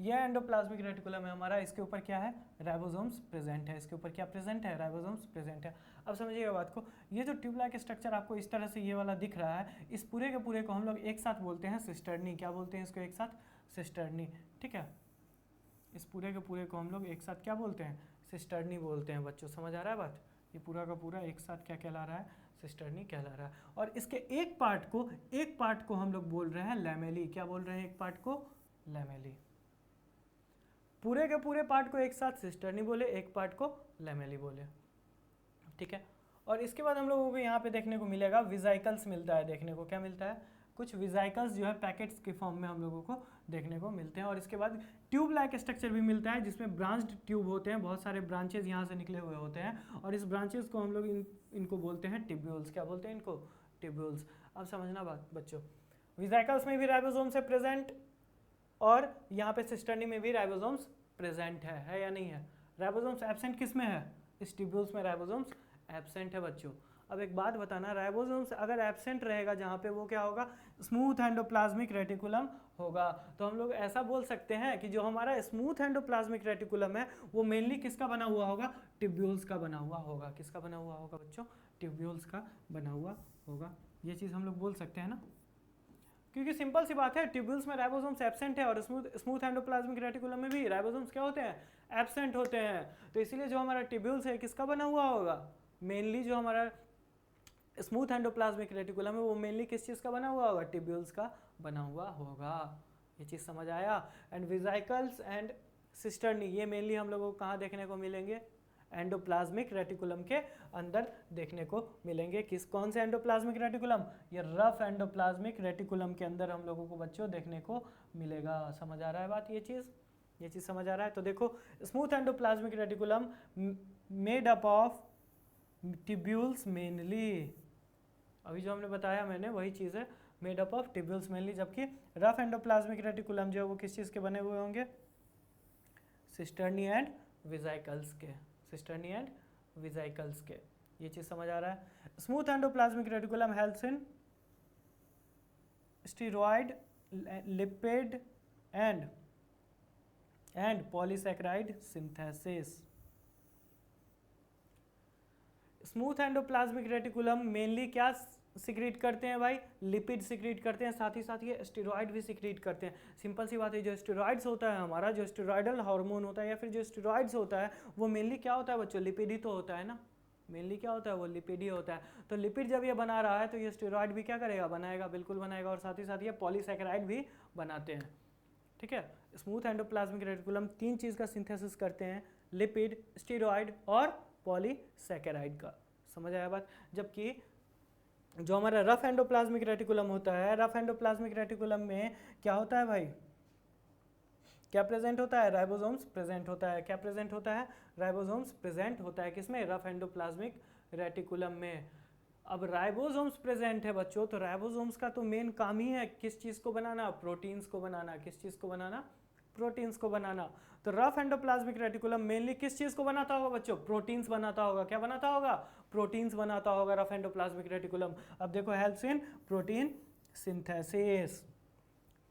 ये एंडोप्लाज्मिक रेटिकुलम है हमारा, इसके ऊपर क्या है? राइबोसोम्स प्रेजेंट है। इसके ऊपर क्या प्रेजेंट है? राइबोसोम्स प्रेजेंट है। अब समझिएगा बात को, ये जो ट्यूब लाइक स्ट्रक्चर आपको इस तरह से ये वाला दिख रहा है, इस पूरे के पूरे को हम लोग एक साथ बोलते हैं सिस्टर्नी। क्या बोलते हैं इसको? एक साथ सिस्टर्नी, ठीक है। इस पूरे के पूरे को हम लोग एक साथ क्या बोलते हैं? सिस्टर्नी बोलते हैं बच्चों। समझ आ रहा है बात? ये पूरा का पूरा एक साथ क्या कहला रहा है? सिस्टर्नी कहला रहा है। और इसके एक पार्ट को हम लोग बोल रहे हैं लैमेली। क्या बोल रहे हैं? एक पार्ट को लैमेली। पूरे के पूरे पार्ट को एक साथ सिस्टर्नी बोले, एक पार्ट को लैमेली बोले, ठीक है। और इसके बाद हम लोगों को यहाँ पे देखने को मिलेगा विजाइकल्स मिलता है। देखने को क्या मिलता है? कुछ विजाइकल्स जो है पैकेट्स के फॉर्म में हम लोगों को देखने को मिलते हैं। और इसके बाद ट्यूब लाइक स्ट्रक्चर भी मिलता है जिसमें ब्रांच्ड ट्यूब होते हैं, बहुत सारे ब्रांचेज यहाँ से निकले हुए होते हैं और इस ब्रांचेज को हम लोग इनको बोलते हैं टिब्यूल्स। क्या बोलते हैं इनको? टिब्यूल्स। अब समझना बात बच्चों, विजाइकल्स में भी राइबोसोम्स है प्रेजेंट और यहाँ पे सिस्टर्नी में भी राइबोसोम्स प्रेजेंट है या नहीं है? राइबोसोम्स एब्सेंट किस में है? इस टिब्यूल्स में राइबोसोम्स एब्सेंट है बच्चों। अब एक बात बताना, राइबोसोम्स अगर एब्सेंट रहेगा जहाँ पे, वो क्या होगा? स्मूथ एंडोप्लाज्मिक रेटिकुलम होगा। तो हम लोग ऐसा बोल सकते हैं कि जो हमारा स्मूथ एंडोप्लाज्मिक रेटिकुलम है वो मेनली किसका बना हुआ होगा? ट्यूब्यूल्स का बना हुआ होगा। किसका बना हुआ होगा बच्चों? ट्यूब्यूल्स का बना हुआ होगा। ये चीज़ हम लोग बोल सकते हैं ना, क्योंकि सिंपल सी बात है, ट्यूब्यूल्स में राइबोसोम्स एब्सेंट है और स्मूथ एंडोप्लाज्मिक रेटिकुलम में भी राइबोसोम्स क्या होते हैं? एब्सेंट होते हैं। तो इसीलिए जो हमारा ट्यूब्यूल्स है किसका बना हुआ होगा? मेनली जो हमारा स्मूथ एंडोप्लाज्मिक रेटिकुलम है वो मेनली किस चीज़ का बना हुआ होगा? ट्यूब्यूल्स का बना हुआ होगा। ये चीज़ समझ आया? एंड विजाइकल्स एंड सिस्टर्नी ये मेनली हम लोगों को कहाँ देखने को मिलेंगे? एंडोप्लाज्मिक रेटिकुलम के अंदर देखने को मिलेंगे। कौन से एंडोप्लाज्मिक रेटिकुलम? ये रफ एंडोप्लाज्मिक रेटिकुलम के अंदर हम लोगों को बच्चों देखने को मिलेगा। समझ आ रहा है बात? ये चीज़ समझ आ रहा है? तो देखो, smooth endoplasmic reticulum made up of tubules mainly. अभी जो हमने बताया मैंने वही चीज़ है, made up of tubules mainly. जबकि रफ एंडोप्लाज्मिक रेटिकुलम जो है वो किस चीज़ के बने हुए होंगे? सिस्टर्नी एंड विजाइकल्स के। सिस्टर्नी एंड विजाइकल्स के। ये चीज़ समझ आ रहा है? Smooth endoplasmic reticulum helps in steroid lipid and and polysaccharide synthesis. Smooth endoplasmic reticulum mainly क्या सिक्रीट करते हैं भाई? लिपिड सिक्रीट करते हैं, साथ ही साथ ये स्टेरॉइड भी सिक्रीट करते हैं। सिंपल सी बात है, जो स्टेरॉइड्स होता है हमारा, जो स्टेरॉइडल हार्मोन होता है या फिर जो स्टेरॉइड्स होता है वो मेनली क्या होता है बच्चों? लिपिड ही तो होता है ना। मेनली क्या होता है? वो लिपिड ही होता है। तो लिपिड जब ये बना रहा है तो ये स्टेरॉइड भी क्या करेगा? बनाएगा, बिल्कुल बनाएगा। और साथ ही साथ ये पॉलीसैकेराइड भी बनाते हैं। ठीक है, स्मूथ एंडोप्लाज्मिक रेटिकुलम 3 चीज़ का सिंथेसिस करते हैं, लिपिड, स्टेरॉइड और पॉलीसैकेराइड का। समझ आया बात? जबकि जो हमारा रफ एंडोप्लाज्मिक रेटिकुलम होता है, रफ एंडोप्लाज्मिक रेटिकुलम में क्या होता है भाई? क्या प्रेजेंट होता है? राइबोसोम्स प्रेजेंट होता है। क्या प्रेजेंट होता है? राइबोसोम्स प्रेजेंट होता है। किसमें? रफ एंडोप्लाज्मिक रेटिकुलम में। अब राइबोसोम्स प्रेजेंट है बच्चों, तो राइबोसोम्स का तो मेन काम ही है किस चीज़ को बनाना? प्रोटीन्स को बनाना। किस चीज़ को बनाना? प्रोटीन्स को बनाना। तो रफ एंडोप्लाज्मिक रेटिकुलम मेनली किस चीज़ को बनाता होगा बच्चों? प्रोटीन्स बनाता होगा। क्या बनाता होगा? प्रोटीन्स बनाता होगा रफ एंडोप्लाज्मिक रेटिकुलम। अब देखो, हेल्प्स इन प्रोटीन सिंथेसिस।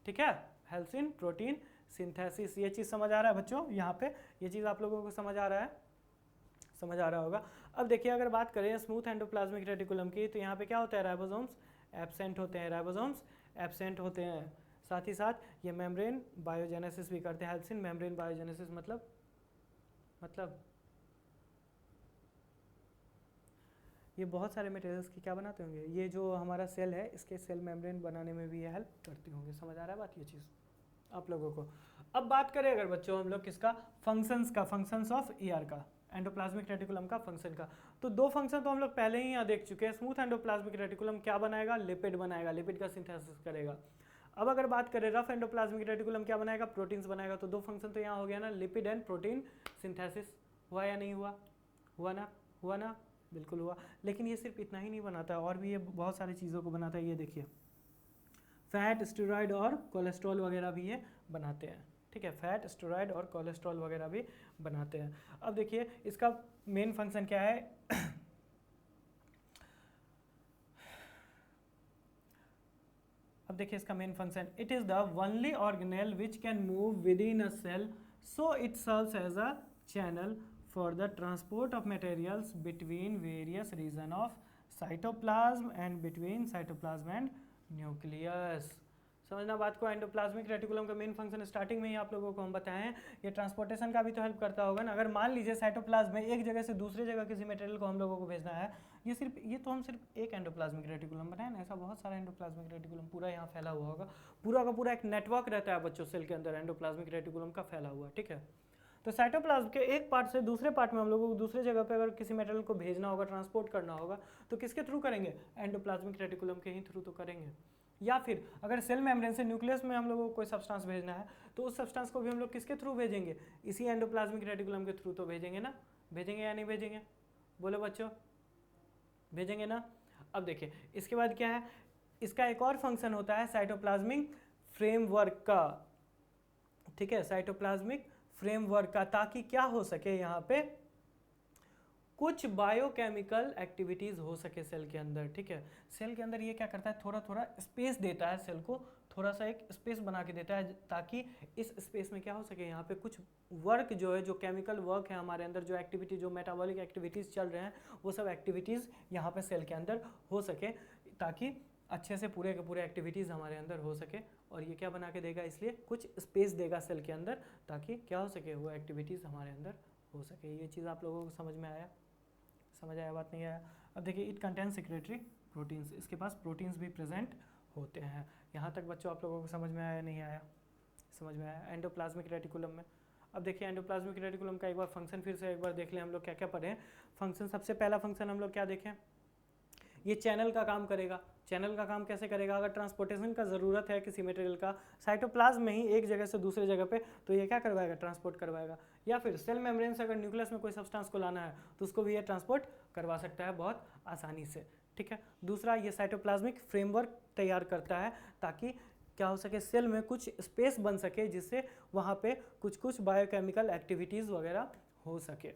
ठीक है, हेल्प्स इन प्रोटीन सिंथेसिस। ये चीज़ समझ आ रहा है बच्चों? यहाँ पे ये चीज़ आप लोगों को समझ आ रहा है? समझ आ रहा होगा। अब देखिए, अगर बात करें स्मूथ एंडोप्लाज्मिक रेटिकुलम की, तो यहाँ पे क्या होता है? राइबोसोम्स एब्सेंट होते हैं। राइबोसोम्स एब्सेंट होते हैं। साथ ही साथ ये मेम्ब्रेन बायोजेनेसिस भी करते हैं। हेल्प्स इन मेम्ब्रेन बायोजेनेसिस मतलब ये बहुत सारे मटेरियल्स की क्या बनाते होंगे? ये जो हमारा सेल है, इसके सेल मेम्ब्रेन बनाने में भी ये हेल्प करती होंगे। समझ आ रहा है बात? ये चीज़ आप लोगों को। अब बात करें अगर बच्चों हम लोग किसका? फंक्शंस का, फंक्शंस ऑफ ईआर का, एंडोप्लाज्मिक रेटिकुलम का फंक्शन का। तो 2 फंक्शन तो हम लोग पहले ही यहाँ देख चुके हैं। स्मूथ एंडोप्लाज्मिक रेटिकुलम क्या बनाएगा? लिपिड बनाएगा, लिपिड का सिंथेसिस करेगा। अब अगर बात करें रफ एंडोप्लाज्मिक रेटिकुलम क्या बनाएगा? प्रोटीन्स बनाएगा। तो 2 फंक्शन तो यहाँ हो गया ना, लिपिड एंड प्रोटीन सिंथेसिस। हुआ या नहीं हुआ? हुआ ना? हुआ ना? बिल्कुल हुआ। लेकिन ये सिर्फ इतना ही नहीं बनाता है, और भी ये बहुत सारी चीज़ों को बनाता है। ये देखिए, फैट, स्टेरॉइड और कोलेस्ट्रॉल वगैरह भी ये बनाते हैं। ठीक है, फैट, स्टेरॉइड और कोलेस्ट्रॉल वगैरह भी बनाते हैं। अब देखिए, इसका मेन फंक्शन क्या है? अब देखिए, इसका main function, it is the only organelle which can move within a cell, so it serves as a channel for the transport of materials between various region of cytoplasm and between cytoplasm and nucleus। समझना बात को। Endoplasmic reticulum का main function starting में ही आप लोगों को हम बताएं, ये ट्रांसपोर्टेशन का भी तो हेल्प करता होगा ना। अगर मान लीजिए साइटोप्लाज्म में एक जगह से दूसरे जगह किसी मटेरियल को हम लोगों को भेजना है, ये तो हम सिर्फ एक एंडोप्लाज्मिक रेटिकुलम बनाए ना, ऐसा बहुत सारा एंडोप्लाज्मिक रेटिकुलम पूरा यहाँ फैला हुआ होगा। पूरा का पूरा एक नेटवर्क रहता है बच्चों सेल के अंदर एंडोप्लाज्मिक रेटिकुलम का फैला हुआ। ठीक है, तो साइटोप्लाज्म के एक पार्ट से दूसरे पार्ट में हम लोगों को दूसरे जगह पे अगर किसी मेटेरियल को भेजना होगा, ट्रांसपोर्ट करना होगा, तो किसके थ्रू करेंगे? एंडोप्लाज्मिक रेटिकुलम के ही थ्रू तो करेंगे। या फिर अगर सेल मेम्ब्रेन से न्यूक्लियस में हम लोगों को कोई सब्सटेंस भेजना है, तो उस सब्सटेंस को भी हम लोग किसके थ्रू भेजेंगे? इसी एंडोप्लाज्मिक रेटिकुलम के थ्रू तो भेजेंगे ना। भेजेंगे या नहीं भेजेंगे? बोलो बच्चों, भेजेंगे ना। अब देखिए, इसके बाद क्या है? इसका एक और फंक्शन होता है साइटोप्लाज्मिक फ्रेमवर्क का। ठीक है, साइटोप्लाज्मिक फ्रेमवर्क का, ताकि क्या हो सके यहाँ पे कुछ बायोकेमिकल एक्टिविटीज हो सके सेल के अंदर। ठीक है, सेल के अंदर ये क्या करता है? थोड़ा थोड़ा स्पेस देता है सेल को, थोड़ा सा एक स्पेस बना के देता है, ताकि इस स्पेस में क्या हो सके, यहाँ पे कुछ वर्क जो है, जो केमिकल वर्क है हमारे अंदर, जो एक्टिविटी, जो मेटाबॉलिक एक्टिविटीज़ चल रहे हैं, वो सब एक्टिविटीज़ यहाँ पे सेल के अंदर हो सके, ताकि अच्छे से पूरे के पूरे एक्टिविटीज़ हमारे अंदर हो सके। और ये क्या बना के देगा? इसलिए कुछ स्पेस देगा सेल के अंदर, ताकि क्या हो सके? वो एक्टिविटीज़ हमारे अंदर हो सके। ये चीज़ आप लोगों को समझ में आया? समझ आया? बात नहीं आया? अब देखिए, इट कंटेन सेक्रेटरी प्रोटीन्स, इसके पास प्रोटीन्स भी प्रेजेंट होते हैं। यहाँ तक बच्चों आप लोगों को समझ में आया? नहीं आया? समझ में आया? एंडोप्लाज्मिक रेटिकुलम में। अब देखिए, एंडोप्लाज्मिक रेटिकुलम का एक बार फंक्शन फिर से एक बार देख लें हम लोग, क्या क्या पढ़े हैं फंक्शन। सबसे पहला फंक्शन हम लोग क्या देखें? ये चैनल का काम करेगा। चैनल का काम कैसे करेगा? अगर ट्रांसपोर्टेशन का ज़रूरत है किसी मटेरियल का साइटोप्लाज्म में ही एक जगह से दूसरे जगह पे, तो ये क्या करवाएगा? ट्रांसपोर्ट करवाएगा। या फिर सेल मेम्ब्रेन से अगर न्यूक्लियस में कोई सब्सटेंस को लाना है, तो उसको भी ये ट्रांसपोर्ट करवा सकता है बहुत आसानी से। ठीक है, दूसरा, ये साइटोप्लाज्मिक फ्रेमवर्क तैयार करता है, ताकि क्या हो सके? सेल में कुछ स्पेस बन सके, जिससे वहाँ पे कुछ कुछ बायोकेमिकल एक्टिविटीज़ वगैरह हो सके।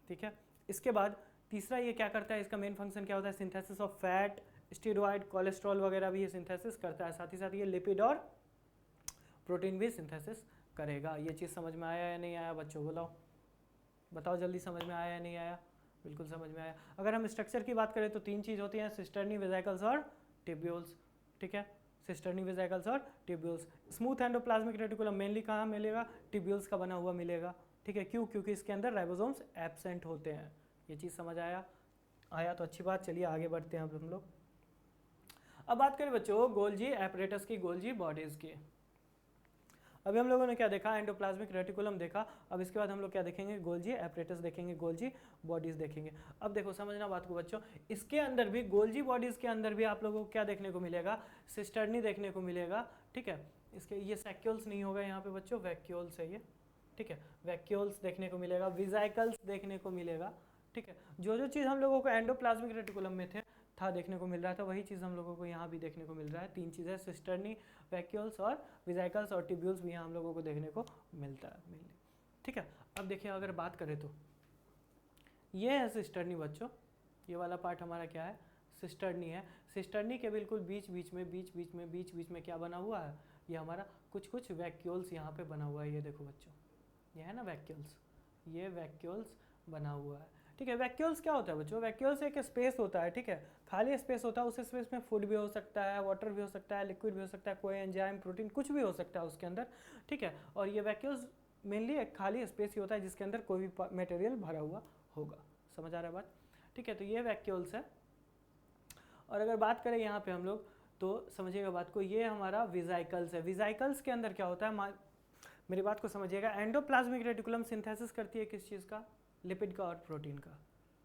ठीक है, इसके बाद तीसरा ये क्या करता है? इसका मेन फंक्शन क्या होता है? Synthesis of fat, steroid, cholesterol वगैरह भी ये सिंथेसिस करता है। साथ ही साथ ये लिपिड और प्रोटीन भी सिंथेसिस करेगा। ये चीज़ समझ में आया या नहीं आया बच्चों? बताओ जल्दी, समझ में आया या नहीं आया? बिल्कुल समझ में आया। अगर हम स्ट्रक्चर की बात करें तो 3 चीज़ होती हैं, सिस्टर्नी, वेसिकल्स और ट्यूब्यूल्स। ठीक है, सिस्टर्नी, वेसिकल्स और tubules. Smooth endoplasmic reticulum mainly कहाँ मिलेगा? ट्यूब्यूल्स का बना हुआ मिलेगा। ठीक है, क्यों? क्योंकि इसके अंदर राइबोसोम्स एब्सेंट होते हैं। ये चीज़ समझ आया तो अच्छी बात। चलिए आगे बढ़ते हैं अब हम लोग। अब बात करें बच्चों गोल्जी एपरेटस की, गोल्जी बॉडीज़ की। अभी हम लोगों ने क्या देखा? एंडोप्लाज्मिक रेटिकुलम देखा। अब इसके बाद हम लोग क्या देखेंगे? गोल्जी एपरेटस देखेंगे, गोल्जी बॉडीज़ देखेंगे। अब देखो समझना बात को बच्चों, इसके अंदर भी, गोल्जी बॉडीज़ के अंदर भी आप लोगों को क्या देखने को मिलेगा? सिस्टर्नी देखने को मिलेगा। ठीक है, इसके ये सैक्यूल्स नहीं होगा यहाँ पे बच्चों, वैक्यूल्स है ये। ठीक है, वैक्यूल्स देखने को मिलेगा, विजाइकल्स देखने को मिलेगा। ठीक है, जो जो चीज़ हम लोगों को एंडोप्लाज्मिक रेटिकुलम में था देखने को मिल रहा था, वही चीज़ हम लोगों को यहाँ भी देखने को मिल रहा है। 3 चीज़ें, सिस्टर्नी, वैक्यूल्स और विजाइकल्स और ट्यूब्यूल्स भी यहाँ हम लोगों को देखने को मिलता है। ठीक है, अब देखिए अगर बात करें तो ये है सिस्टर्नी बच्चों, ये वाला पार्ट हमारा क्या है? सिस्टर्नी है। सिस्टर्नी के बिल्कुल बीच बीच में क्या बना हुआ है? ये हमारा कुछ वैक्यूल्स यहाँ पे बना हुआ है। ये देखो बच्चों, ये है ना वैक्यूल्स, ये वैक्यूल्स बना हुआ है। ठीक है, वैक्यूल्स क्या होता है बच्चों? वैक्यूल्स एक स्पेस होता है। ठीक है, खाली स्पेस होता है, उस स्पेस में फूड भी हो सकता है, वाटर भी हो सकता है, लिक्विड भी हो सकता है, कोई एंजाइम, प्रोटीन, कुछ भी हो सकता है उसके अंदर। ठीक है, और ये वैक्यूल्स मेनली एक खाली स्पेस ही होता है जिसके अंदर कोई भी मटेरियल भरा हुआ होगा। समझ आ रहा है बात? ठीक है, तो ये वैक्यूल्स है। और अगर बात करें यहाँ पे हम लोग तो समझिएगा बात को, ये हमारा विजाइकल्स है। विजाइकल्स के अंदर क्या होता है? मेरी बात को समझिएगा, एंडोप्लाज्मिक रेटिकुलम सिंथेसिस करती है किस चीज़ का? लिपिड का और प्रोटीन का।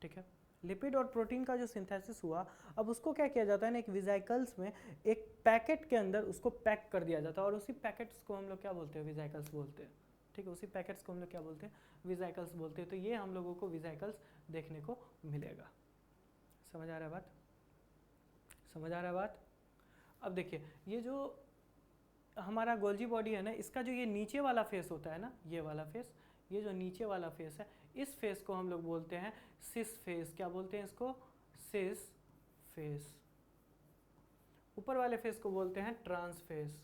ठीक है, लिपिड और प्रोटीन का जो सिंथेसिस हुआ, अब उसको क्या किया जाता है ना, एक विजाइकल्स में एक पैकेट के अंदर उसको पैक कर दिया जाता है, और उसी पैकेट्स को हम लोग क्या बोलते हैं? विजाइकल्स बोलते हैं। ठीक है, उसी पैकेट्स को हम लोग क्या बोलते हैं? विजाइकल्स बोलते हैं। तो ये हम लोगों को विजाइकल्स देखने को मिलेगा। समझ आ रहा है बात? समझ आ रहा है बात? अब देखिए, ये जो हमारा गोल्जी बॉडी है ना, इसका जो ये नीचे वाला फेस होता है ना, ये वाला फेस, ये जो नीचे वाला फेस है, इस फेस को हम लोग बोलते हैं सिस फेस। क्या बोलते हैं इसको? Cis face. ऊपर वाले फेस को बोलते हैं ट्रांस फेस।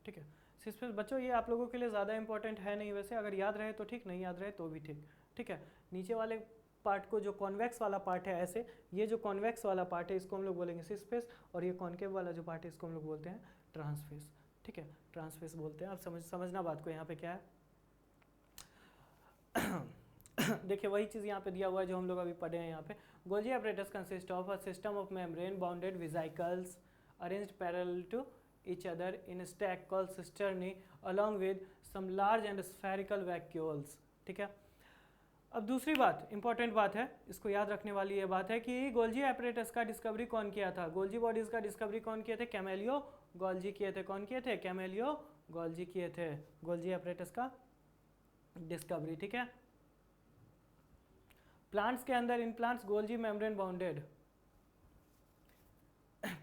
ठीक है, सिस फेस बच्चों ये आप लोगों के लिए ज़्यादा इंपॉर्टेंट है नहीं वैसे, अगर याद रहे तो ठीक, नहीं याद रहे तो भी ठीक। ठीक है, नीचे वाले पार्ट को, जो कॉन्वेक्स वाला पार्ट है ऐसे, ये जो कॉन्वेक्स वाला पार्ट है इसको हम लोग बोलेंगे सिस फेस, और ये कॉन्केव वाला जो पार्ट है इसको हम लोग बोलते हैं ट्रांस फेस। ठीक है, ट्रांस फेस बोलते हैं। आप समझना बात को, यहाँ पे क्या है? देखिए वही चीज़ यहाँ पे दिया हुआ है जो हम लोग अभी पढ़े हैं यहाँ पे। Golgi apparatus consist of a system of membrane bounded vesicles arranged parallel to each other in a stack called cisternae along with some large and spherical vacuoles. ठीक है, अब दूसरी बात, इंपॉर्टेंट बात है, इसको याद रखने वाली ये बात है कि गोल्जी एपरेटस का डिस्कवरी कौन किया था? गोल्जी बॉडीज का डिस्कवरी कौन किए थे? कैमेलियो गोल्जी किए थे। कौन किए थे? कैमेलियो गोल्जी किए थे गोल्जी एपरेटस का डिस्कवरी। ठीक है, प्लांट्स के अंदर, in plants Golgi membrane bounded,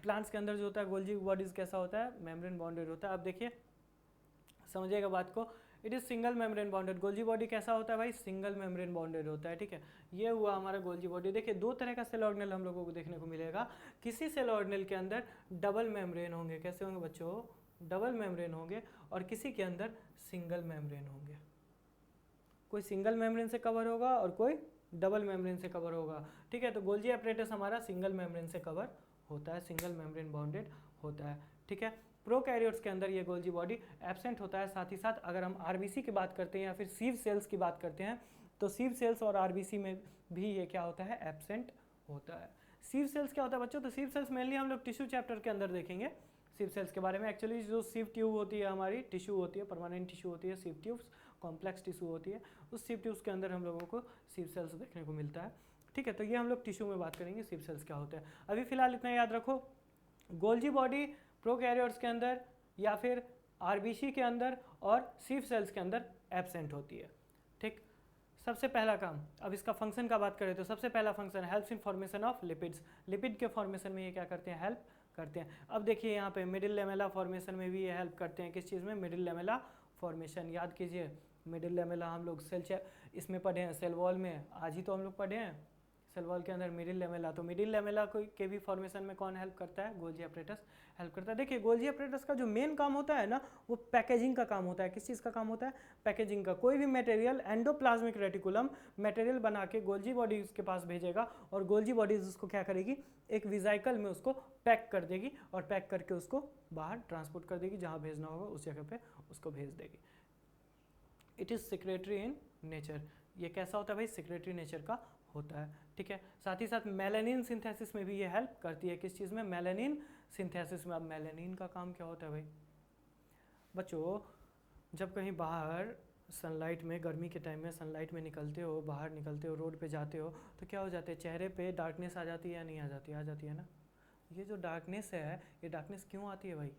plants के अंदर जो होता है गोल्जी बॉडीज कैसा होता है? मेम्ब्रेन बाउंडेड होता है। अब देखिए समझिएगा बात को, it is single membrane bounded. Golgi body कैसा होता है भाई? सिंगल मेम्ब्रेन बाउंडेड होता है। ठीक है, ये हुआ हमारा गोल्जी बॉडी। देखिए दो तरह का सेल ऑर्गेनेल हम लोगों को देखने को मिलेगा। किसी सेल ऑर्गेनेल के अंदर डबल मेम्ब्रेन होंगे। कैसे होंगे बच्चों? डबल मेम्ब्रेन होंगे, और किसी के अंदर सिंगल मेम्ब्रेन होंगे। कोई सिंगल मेम्ब्रेन से कवर होगा और कोई डबल मेम्ब्रेन से कवर होगा। ठीक है, तो गोल्जी एपरेटस हमारा सिंगल मेम्ब्रेन से कवर होता है, सिंगल मेम्ब्रेन बाउंडेड होता है। ठीक है, प्रोकैरियोट्स के अंदर ये गोल्जी बॉडी एब्सेंट होता है। साथ ही साथ अगर हम आरबीसी की बात करते हैं या फिर सीव सेल्स की बात करते हैं, तो सीव सेल्स और आरबीसी में भी ये क्या होता है? एब्सेंट होता है। सीव सेल्स क्या होता है बच्चों? तो सीव सेल्स मेनली हम लोग टिश्यू चैप्टर के अंदर देखेंगे सीव सेल्स के बारे में। एक्चुअली जो सीव ट्यूब होती है हमारी, टिश्यू होती है, परमानेंट टिश्यू होती है, सीव ट्यूब्स कॉम्प्लेक्स टिश्यू होती है, उस सीव ट्यूब्स के अंदर हम लोगों को सीव सेल्स देखने को मिलता है। ठीक है, तो ये हम लोग टिश्यू में बात करेंगे सीव सेल्स क्या होते हैं। अभी फिलहाल इतना याद रखो, गोल्जी बॉडी प्रोकैरियोट्स के अंदर या फिर आरबीसी के अंदर और सीव सेल्स के अंदर एब्सेंट होती है। ठीक, सबसे पहला काम, अब इसका फंक्शन का बात करें तो सबसे पहला function helps in formation of lipids. Lipid के फॉर्मेशन में ये क्या करते हैं? हेल्प करते हैं। अब देखिए यहाँ पे मिडिल लेमेला फॉर्मेशन में भी ये हेल्प करते हैं। किस चीज़ में? Middle lamella formation. याद कीजिए, मिडिल लेमेला हम लोग इसमें पढ़े हैं, सेल वॉल में आज ही तो हम लोग पढ़े हैं। सेल वॉल के अंदर मिडिल लेमेला, तो मिडिल लेमेला को के भी फॉर्मेशन में कौन हेल्प करता है? गोल्जी अपरेटस हेल्प करता है। देखिए गोल्जी अपरेटस का जो मेन काम होता है ना, वो पैकेजिंग का काम होता है। किस चीज़ का काम होता है? पैकेजिंग का। कोई भी मटेरियल एंडोप्लाज्मिक रेटिकुलम मटेरियल बना के गोल्जी बॉडीज के पास भेजेगा और गोल्जी बॉडीज उसको क्या करेगी? एक विजाइकल में उसको पैक कर देगी और पैक करके उसको बाहर ट्रांसपोर्ट कर देगी, जहाँ भेजना होगा उस जगह पे उसको भेज देगी। It is secretary in nature. ये कैसा होता है भाई? सेक्रेटरी नेचर का होता है, ठीक है। साथ ही साथ मेलानिन सिंथेसिस में भी ये हेल्प करती है। किस चीज़ में? मेलानिन सिंथेसिस में। अब मेलानिन का काम क्या होता है भाई? बच्चों, जब कहीं बाहर सनलाइट में, गर्मी के टाइम में सनलाइट में निकलते हो, बाहर निकलते हो, रोड पे जाते हो, तो क्या हो जाते हैं? चेहरे पे डार्कनेस आ जाती है या नहीं आ जाती है? आ जाती है ना। ये जो डार्कनेस है, ये डार्कनेस क्यों आती है भाई?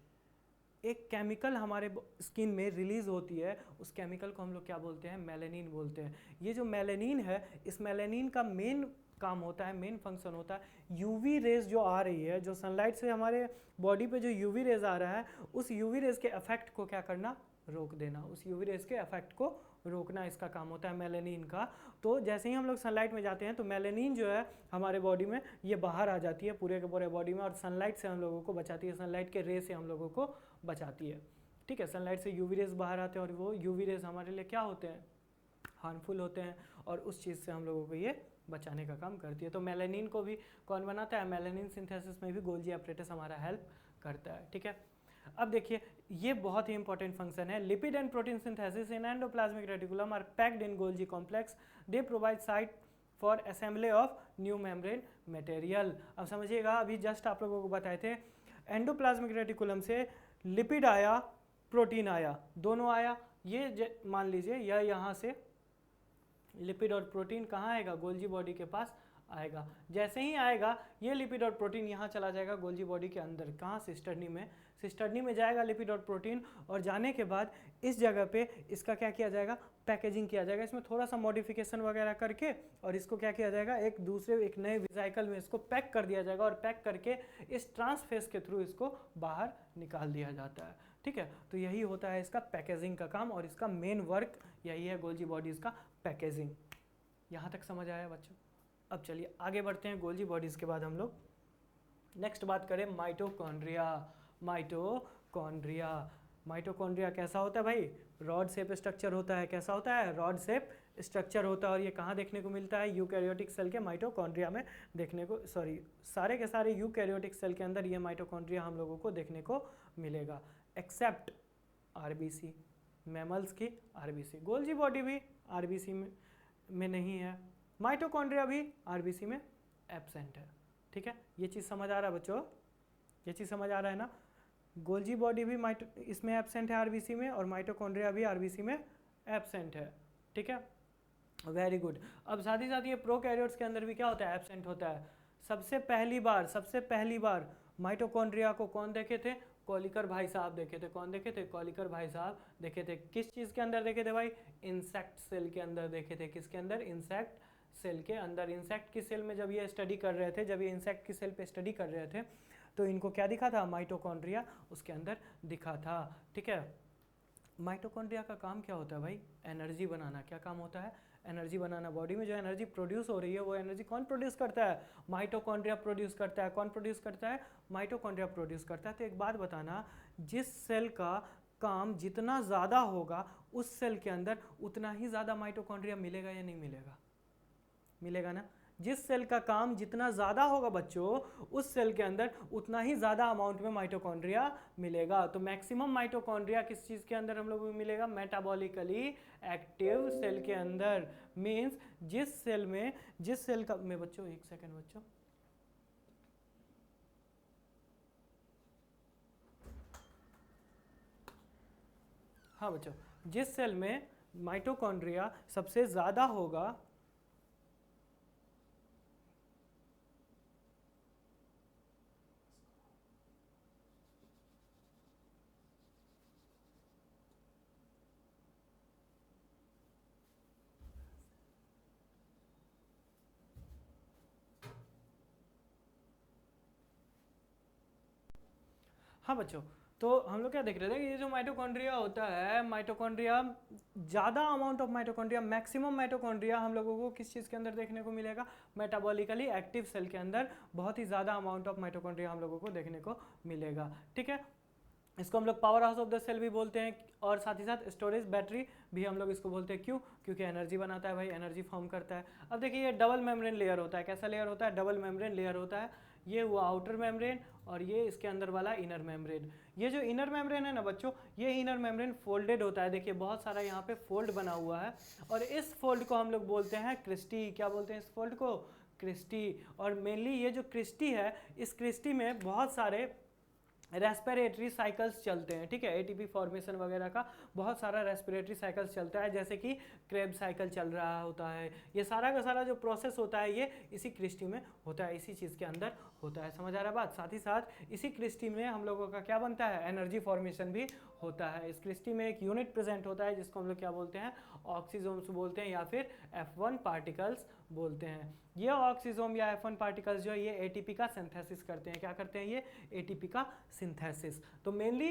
एक केमिकल हमारे स्किन में रिलीज होती है, उस केमिकल को हम लोग क्या बोलते हैं? मेलानिन बोलते हैं। ये जो मेलानिन है, इस मेलानिन का मेन काम होता है, मेन फंक्शन होता है, यूवी रेज जो आ रही है, जो सनलाइट से हमारे बॉडी पे जो यूवी रेज आ रहा है, उस यूवी रेज के इफेक्ट को क्या करना? रोक देना। उस यूवी रेज के इफेक्ट को रोकना इसका काम होता है मेलानिन का। तो जैसे ही हम लोग सनलाइट में जाते हैं तो मेलानिन जो है हमारे बॉडी में ये बाहर आ जाती है पूरे के पूरे बॉडी में, और सनलाइट से हम लोगों को बचाती है, सनलाइट के रे से हम लोगों को बचाती है, ठीक है। सनलाइट से यूवी रेज बाहर आते हैं और वो यूवी रेज हमारे लिए क्या होते हैं? हार्मफुल होते हैं, और उस चीज़ से हम लोगों को ये बचाने का काम करती है। तो मेलानिन को भी कौन बनाता है? मेलानिन सिंथेसिस में भी गोल्जी अपरेटस हमारा हेल्प करता है, ठीक है। अब देखिए, ये बहुत ही इंपॉर्टेंट फंक्शन है। Lipid and protein synthesis in endoplasmic reticulum are packed in Golgi complex. They provide site for assembly of new membrane material. अब समझिएगा, अभी जस्ट आप लोगों को बताए थे, एंडोप्लाज्मिक रेटिकुलम से लिपिड आया, प्रोटीन आया, दोनों आया। ये मान लीजिए यह यहाँ से लिपिड और प्रोटीन कहाँ आएगा? गोल्जी बॉडी के पास आएगा। जैसे ही आएगा ये लिपिड और प्रोटीन यहाँ चला जाएगा गोल्जी बॉडी के अंदर। कहाँ? सिस्टर्नी में। सिस्टर्नी में जाएगा लिपिड और प्रोटीन, और जाने के बाद इस जगह पे इसका क्या किया जाएगा? पैकेजिंग किया जाएगा। इसमें थोड़ा सा मॉडिफिकेशन वगैरह करके, और इसको क्या किया जाएगा? एक नए विजाइकल में इसको पैक कर दिया जाएगा, और पैक करके इस ट्रांसफेस के थ्रू इसको बाहर निकाल दिया जाता है, ठीक है। तो यही होता है इसका पैकेजिंग का काम, और इसका मेन वर्क यही है गोल्जी बॉडीज़ का, पैकेजिंग। यहाँ तक समझ आया बच्चों? अब चलिए आगे बढ़ते हैं। गोल्जी बॉडीज़ के बाद हम लोग नेक्स्ट बात करें माइटोकॉन्ड्रिया। माइटोकॉन्ड्रिया, माइटोकॉन्ड्रिया कैसा होता है भाई? रॉड शेप स्ट्रक्चर होता है। कैसा होता है? रॉड शेप स्ट्रक्चर होता है। और ये कहाँ देखने को मिलता है? यूकैरियोटिक सेल के माइटोकॉन्ड्रिया में देखने को, सारे के सारे यूकैरियोटिक सेल के अंदर ये माइटोकॉन्ड्रिया हम लोगों को देखने को मिलेगा, एक्सेप्ट आरबीसी, मैमल्स की आरबीसी। गोल्जी बॉडी भी आरबीसी में नहीं है, माइटोकॉन्ड्रिया भी आरबीसी में एब्सेंट है, ठीक है। ये चीज़ समझ आ रहा है बच्चों? ये चीज़ समझ आ रहा है ना? गोल्जी बॉडी भी इसमें एब्सेंट है आरबीसी में, और माइटोकॉन्ड्रिया भी आरबीसी में एब्सेंट है, ठीक है। Very good. अब साथ ही साथ ये प्रोकैरियोट्स के अंदर भी क्या होता है? एब्सेंट होता है। सबसे पहली बार माइटोकॉन्ड्रिया को कौन देखे थे? कॉलिकर भाई साहब देखे थे। कौन देखे थे? कॉलिकर भाई साहब देखे थे। किस चीज़ के अंदर देखे थे भाई? इंसेक्ट सेल के अंदर देखे थे। किसके अंदर? इंसेक्ट सेल के अंदर। इंसेक्ट की सेल में जब ये स्टडी कर रहे थे, जब ये इंसेक्ट की सेल पे स्टडी कर रहे थे, तो इनको क्या दिखा था? माइटोकॉन्ड्रिया उसके अंदर दिखा था, ठीक है। माइटोकॉन्ड्रिया का काम क्या होता है भाई? एनर्जी बनाना। क्या काम होता है? एनर्जी बनाना। बॉडी में जो एनर्जी प्रोड्यूस हो रही है, वो एनर्जी कौन प्रोड्यूस करता है? माइटोकॉन्ड्रिया प्रोड्यूस करता है। कौन प्रोड्यूस करता है? माइटोकॉन्ड्रिया प्रोड्यूस करता है। तो एक बात बताना, जिस सेल का काम जितना ज़्यादा होगा उस सेल के अंदर उतना ही ज़्यादा माइटोकॉन्ड्रिया मिलेगा या नहीं मिलेगा? मिलेगा ना। जिस सेल का काम जितना ज़्यादा होगा बच्चों, उस सेल के अंदर उतना ही ज़्यादा अमाउंट में माइटोकॉन्ड्रिया मिलेगा। तो मैक्सिमम माइटोकॉन्ड्रिया किस चीज़ के अंदर हम लोग को मिलेगा? मेटाबॉलिकली एक्टिव सेल के अंदर। मीन्स जिस सेल का में बच्चों, एक सेकेंड बच्चों, हाँ बच्चों, जिस सेल में माइटोकॉन्ड्रिया सबसे ज़्यादा होगा, हाँ बच्चों, तो हम लोग क्या देख रहे थे कि ये जो माइटोकॉन्ड्रिया होता है, माइटोकॉन्ड्रिया, ज़्यादा amount of mitochondria, maximum mitochondria हम लोगों को किस चीज़ के अंदर देखने को मिलेगा, मेटाबॉलिकली एक्टिव सेल के अंदर बहुत ही ज़्यादा अमाउंट ऑफ माइटोकॉन्ड्रिया हम लोगों को देखने को मिलेगा। ठीक है, इसको हम लोग powerhouse of the cell भी बोलते हैं, और साथ ही साथ स्टोरेज बैटरी भी हम लोग इसको बोलते हैं। क्यों? क्योंकि एनर्जी बनाता है भाई, एनर्जी फॉर्म करता है। अब देखिए ये डबल मेम्ब्रेन लेयर होता है। कैसा लेयर होता है? डबल मेम्ब्रेन लेयर होता है। ये हुआ आउटर मेम्ब्रेन और ये इसके अंदर वाला इनर मेम्ब्रेन। ये जो इनर मेम्ब्रेन है ना बच्चों, ये इनर मेम्ब्रेन फोल्डेड होता है। देखिए बहुत सारा यहाँ पे फोल्ड बना हुआ है, और इस फोल्ड को हम लोग बोलते हैं क्रिस्टी। क्या बोलते हैं इस फोल्ड को? क्रिस्टी। और मेनली ये जो क्रिस्टी है, इस क्रिस्टी में बहुत सारे रेस्पिरेटरी साइकिल्स चलते हैं। ठीक है, एटीपी फॉर्मेशन वगैरह का बहुत सारा रेस्पिरेटरी साइकिल्स चलता है, जैसे कि क्रेब साइकिल चल रहा होता है। ये सारा का सारा जो प्रोसेस होता है ये इसी क्रिस्टी में होता है, इसी चीज़ के अंदर होता है। समझ आ रहा है बात? साथ ही साथ इसी क्रिस्टी में हम लोगों का क्या बनता है? एनर्जी फॉर्मेशन भी होता है। इस क्रिस्टी में एक यूनिट प्रेजेंट होता है जिसको हम लोग क्या बोलते हैं? ऑक्सीजोम्स बोलते हैं, या फिर F1 पार्टिकल्स बोलते हैं। ये ऑक्सीजोम या F1 पार्टिकल्स जो है ये एटीपी का सिंथेसिस करते हैं। क्या करते हैं? ये एटीपी का सिंथेसिस। तो मेनली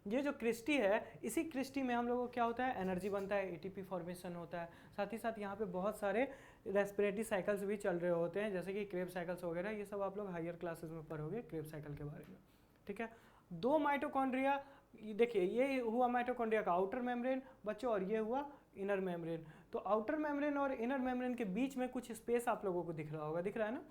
ये जो क्रिस्टी है, इसी क्रिस्टी में हम लोगों को क्या होता है? एनर्जी बनता है, एटीपी फॉर्मेशन होता है। साथ ही साथ यहाँ पे बहुत सारे रेस्पिरेटरी साइकिल्स भी चल रहे होते हैं, जैसे कि क्रेब साइकिल्स वगैरह। ये सब आप लोग हायर क्लासेस में पढ़ोगे क्रेब साइकिल के बारे में। ठीक है, दो माइटोकॉन्ड्रिया, देखिए ये हुआ माइटोकॉन्ड्रिया का आउटर मेम्ब्रेन बच्चों, और ये हुआ इनर मेम्ब्रेन। तो आउटर मेम्ब्रेन और इनर मेम्ब्रेन के बीच में कुछ स्पेस आप लोगों को दिख रहा होगा, दिख रहा है ना?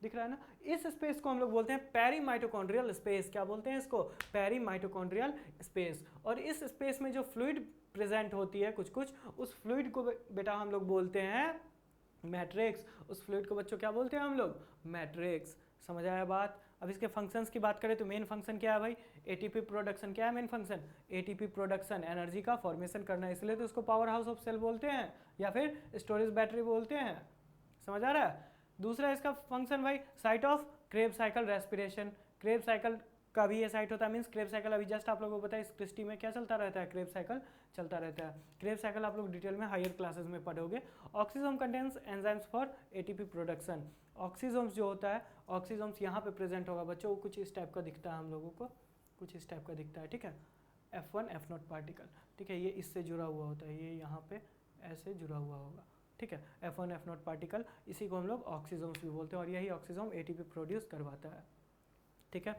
दिख रहा है ना? इस स्पेस को हम लोग बोलते हैं पेरी माइटोकॉन्ड्रियल स्पेस। क्या बोलते हैं इसको? Peri mitochondrial space. और इस स्पेस में जो फ्लूइड प्रेजेंट होती है कुछ कुछ, उस फ्लूइड को बेटा हम लोग बोलते हैं मैट्रिक्स। उस फ्लूइड को बच्चों क्या बोलते हैं हम लोग? मैट्रिक्स। समझ आया बात? अब इसके फंक्शंस की बात करें तो मेन फंक्शन क्या है भाई? ATP production. क्या है main function? ATP production, energy का फॉर्मेशन करना। इसलिए तो इसको पावर हाउस ऑफ सेल बोलते हैं, या फिर स्टोरेज बैटरी बोलते हैं। समझ आ रहा है? दूसरा इसका फंक्शन भाई, site of Krebs cycle respiration. Krebs cycle का भी ये साइट होता है, मीन्स क्रेब साइकिल अभी जस्ट आप लोगों को पता है इस क्रिस्टी में क्या चलता रहता है? क्रेब साइकिल चलता रहता है। क्रेब साइकिल आप लोग डिटेल में हायर क्लासेस में पढ़ोगे। Oxysome contains enzymes for ATP production. Oxysomes जो होता है, ऑक्सीजोम्स यहाँ पे प्रेजेंट होगा बच्चों, कुछ इस टाइप का दिखता है हम लोगों को, कुछ इस टाइप का दिखता है। ठीक है, F1 F0 पार्टिकल। ठीक है, ये इससे जुड़ा हुआ होता है, ये यहाँ पे ऐसे जुड़ा हुआ होगा। ठीक है, F1 F0 पार्टिकल, इसी को हम लोग ऑक्सीजोम्स भी बोलते हैं, और यही ऑक्सीजोम एटीपी प्रोड्यूस करवाता है। ठीक है,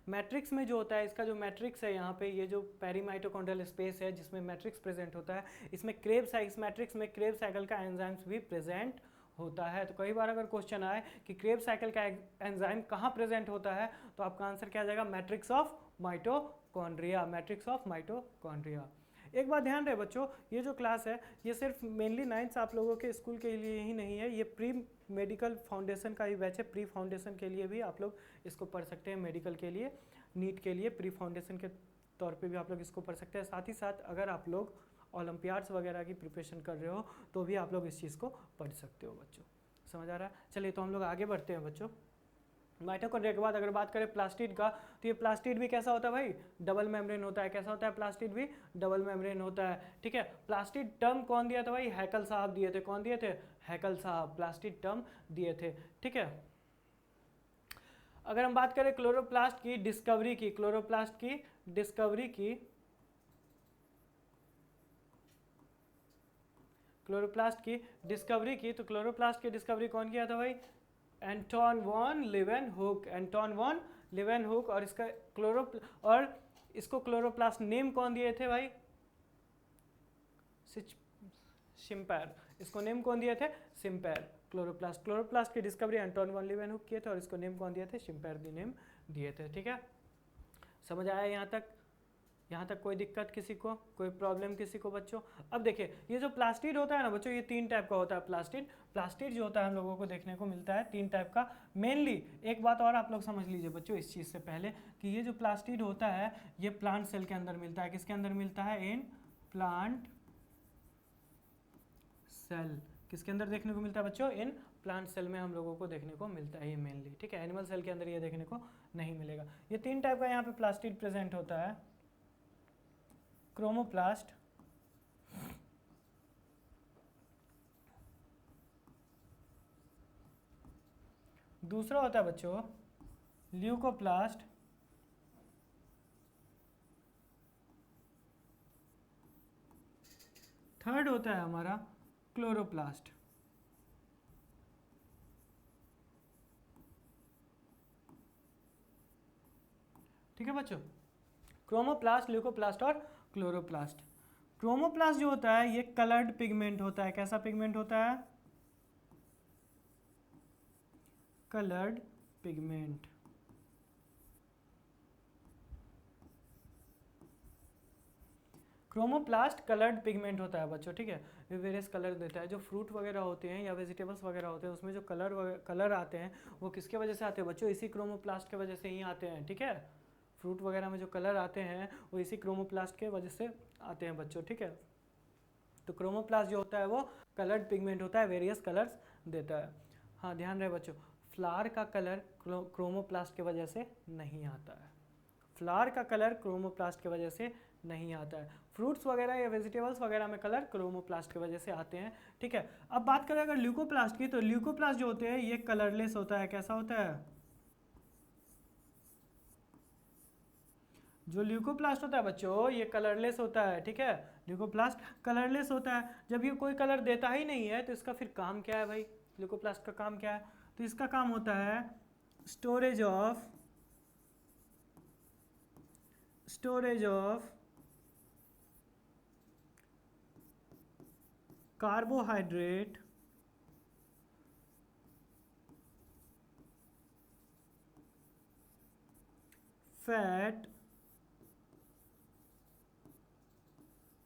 मैट्रिक्स में जो होता है, इसका जो मैट्रिक्स है यहाँ पे, ये जो पेरीमाइटोकॉन्ड्रियल स्पेस है जिसमें मैट्रिक्स प्रेजेंट होता है, इसमें इस मैट्रिक्स में क्रेब साइकिल का एंजाइम्स भी प्रेजेंट होता है। तो कई बार अगर क्वेश्चन आए कि क्रेब साइकिल का एंजाइम कहाँ प्रेजेंट होता है, तो आपका आंसर क्या आ जाएगा? Matrix of mitochondria. Matrix of mitochondria. एक बात ध्यान रहे बच्चों, ये जो क्लास है ये सिर्फ मेनली 9th आप लोगों के स्कूल के लिए ही नहीं है, ये प्री मेडिकल फाउंडेशन का ही बैच है। प्री फाउंडेशन के लिए भी आप लोग इसको पढ़ सकते हैं, मेडिकल के लिए, नीट के लिए प्री फाउंडेशन के तौर पे भी आप लोग इसको पढ़ सकते हैं। साथ ही साथ अगर आप लोग ओलंपियाड्स वगैरह की प्रिपरेशन कर रहे हो तो भी आप लोग इस चीज़ को पढ़ सकते हो बच्चों। समझ आ रहा है? चलिए तो हम लोग आगे बढ़ते हैं बच्चों। माइटोकॉन्ड्रिया के बाद अगर बात करें प्लास्टिड का, तो ये प्लास्टिड भी कैसा होता है भाई? डबल मेम्ब्रेन होता है। कैसा होता है? प्लास्टिड भी डबल मेम्ब्रेन होता है। ठीक है, प्लास्टिड टर्म कौन दिया था भाई? हैकल साहब दिए थे। कौन दिए थे? हैकल साहब प्लास्टिड टर्म दिए थे। ठीक है, अगर हम बात करें क्लोरोप्लास्ट की डिस्कवरी की, क्लोरोप्लास्ट की डिस्कवरी की, क्लोरोप्लास्ट की डिस्कवरी की, तो क्लोरोप्लास्ट की डिस्कवरी कौन किया था भाई? Anton van Leeuwenhoek. Anton van Leeuwenhoek. और इसका इसको क्लोरोप्लास्ट नेम कौन दिए थे भाई? शिम्पेर। इसको नेम कौन दिए थे? शिम्पेर। क्लोरोप्लास्ट की डिस्कवरी एंटोन वॉन लीवेनहुक किए थे, और इसको नेम कौन दिए थे? शिम्पेर दी नेम दिए थे। ठीक है, समझ आया यहाँ तक? यहाँ तक कोई दिक्कत किसी को, कोई प्रॉब्लम किसी को बच्चों? अब देखिए ये जो प्लास्टिड होता है ना बच्चों, ये 3 टाइप का होता है। प्लास्टिड जो होता है हम लोगों को देखने को मिलता है 3 टाइप का। मेनली एक बात और आप लोग समझ लीजिए बच्चों इस चीज़ से पहले, कि ये जो प्लास्टिड होता है ये प्लांट सेल के अंदर मिलता है। किसके अंदर मिलता है? In plant cell. किसके अंदर देखने को मिलता है बच्चों? इन प्लांट सेल में हम लोगों को देखने को मिलता है ये मेनली। ठीक है, एनिमल सेल के अंदर ये देखने को नहीं मिलेगा। ये 3 टाइप का यहाँ पे प्लास्टिड प्रेजेंट होता है। क्रोमोप्लास्ट, दूसरा होता है बच्चों ल्यूकोप्लास्ट, थर्ड होता है हमारा क्लोरोप्लास्ट। ठीक है बच्चों, क्रोमोप्लास्ट, ल्यूकोप्लास्ट और क्लोरोप्लास्ट। क्रोमोप्लास्ट जो होता है ये कलर्ड पिगमेंट होता है। कैसा पिगमेंट होता है? Coloured pigment. Chromoplast coloured pigment होता है बच्चों, ठीक है। ये वेरियस कलर देता है। जो फ्रूट वगैरह होते हैं या वेजिटेबल्स वगैरह होते हैं उसमें जो कलर आते हैं वो किसके वजह से आते हैं बच्चों? इसी क्रोमोप्लास्ट के वजह से ही आते हैं, ठीक है। फ्रूट वगैरह में जो कलर आते हैं वो इसी क्रोमोप्लास्ट के वजह से आते हैं बच्चों, ठीक है। तो क्रोमोप्लास्ट जो होता है वो कलर्ड पिगमेंट होता है, वेरियस कलर्स देता है। हाँ ध्यान रहे बच्चों, फ्लावर का कलर क्रोमोप्लास्ट के वजह से नहीं आता है। फ्लावर का कलर क्रोमोप्लास्ट की वजह से नहीं आता है। फ्रूट्स वगैरह या वेजिटेबल्स वगैरह में कलर क्रोमोप्लास्ट की वजह से आते हैं, ठीक है। अब बात करें अगर ल्यूकोप्लास्ट की, तो ल्यूकोप्लास्ट जो होते हैं ये कलरलेस होता है। कैसा होता है? जो ल्यूकोप्लास्ट होता है बच्चों ये कलरलेस होता है, ठीक है। ल्यूकोप्लास्ट कलरलेस होता है। जब ये कोई कलर देता ही नहीं है तो इसका फिर काम क्या है भाई? ल्यूकोप्लास्ट का काम क्या है? तो इसका काम होता है storage of carbohydrate, fat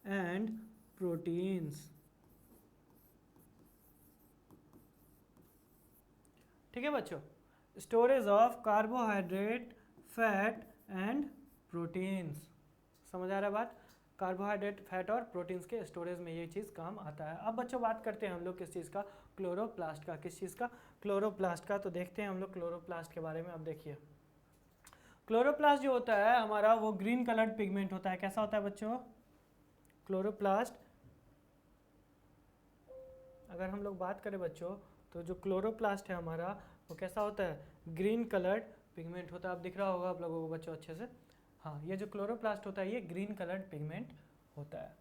and proteins. ठीक है बच्चों, storage of carbohydrate, fat and proteins. समझ आ रहा है बात? कार्बोहाइड्रेट, फैट और प्रोटीन्स के स्टोरेज में ये चीज़ काम आता है। अब बच्चों बात करते हैं हम लोग किस चीज़ का? क्लोरोप्लास्ट का। किस चीज़ का? क्लोरोप्लास्ट का। तो देखते हैं हम लोग क्लोरोप्लास्ट के बारे में। अब देखिए, क्लोरोप्लास्ट जो होता है हमारा वो ग्रीन कलर्ड पिगमेंट होता है। कैसा होता है बच्चों? क्लोरोप्लास्ट, अगर हम लोग बात करें बच्चों तो जो क्लोरोप्लास्ट है हमारा वो कैसा होता है? ग्रीन कलर्ड पिगमेंट होता है। अब दिख रहा होगा आप लोगों को बच्चों अच्छे से। हाँ, ये जो क्लोरोप्लास्ट होता है ये ग्रीन कलर्ड पिगमेंट होता है।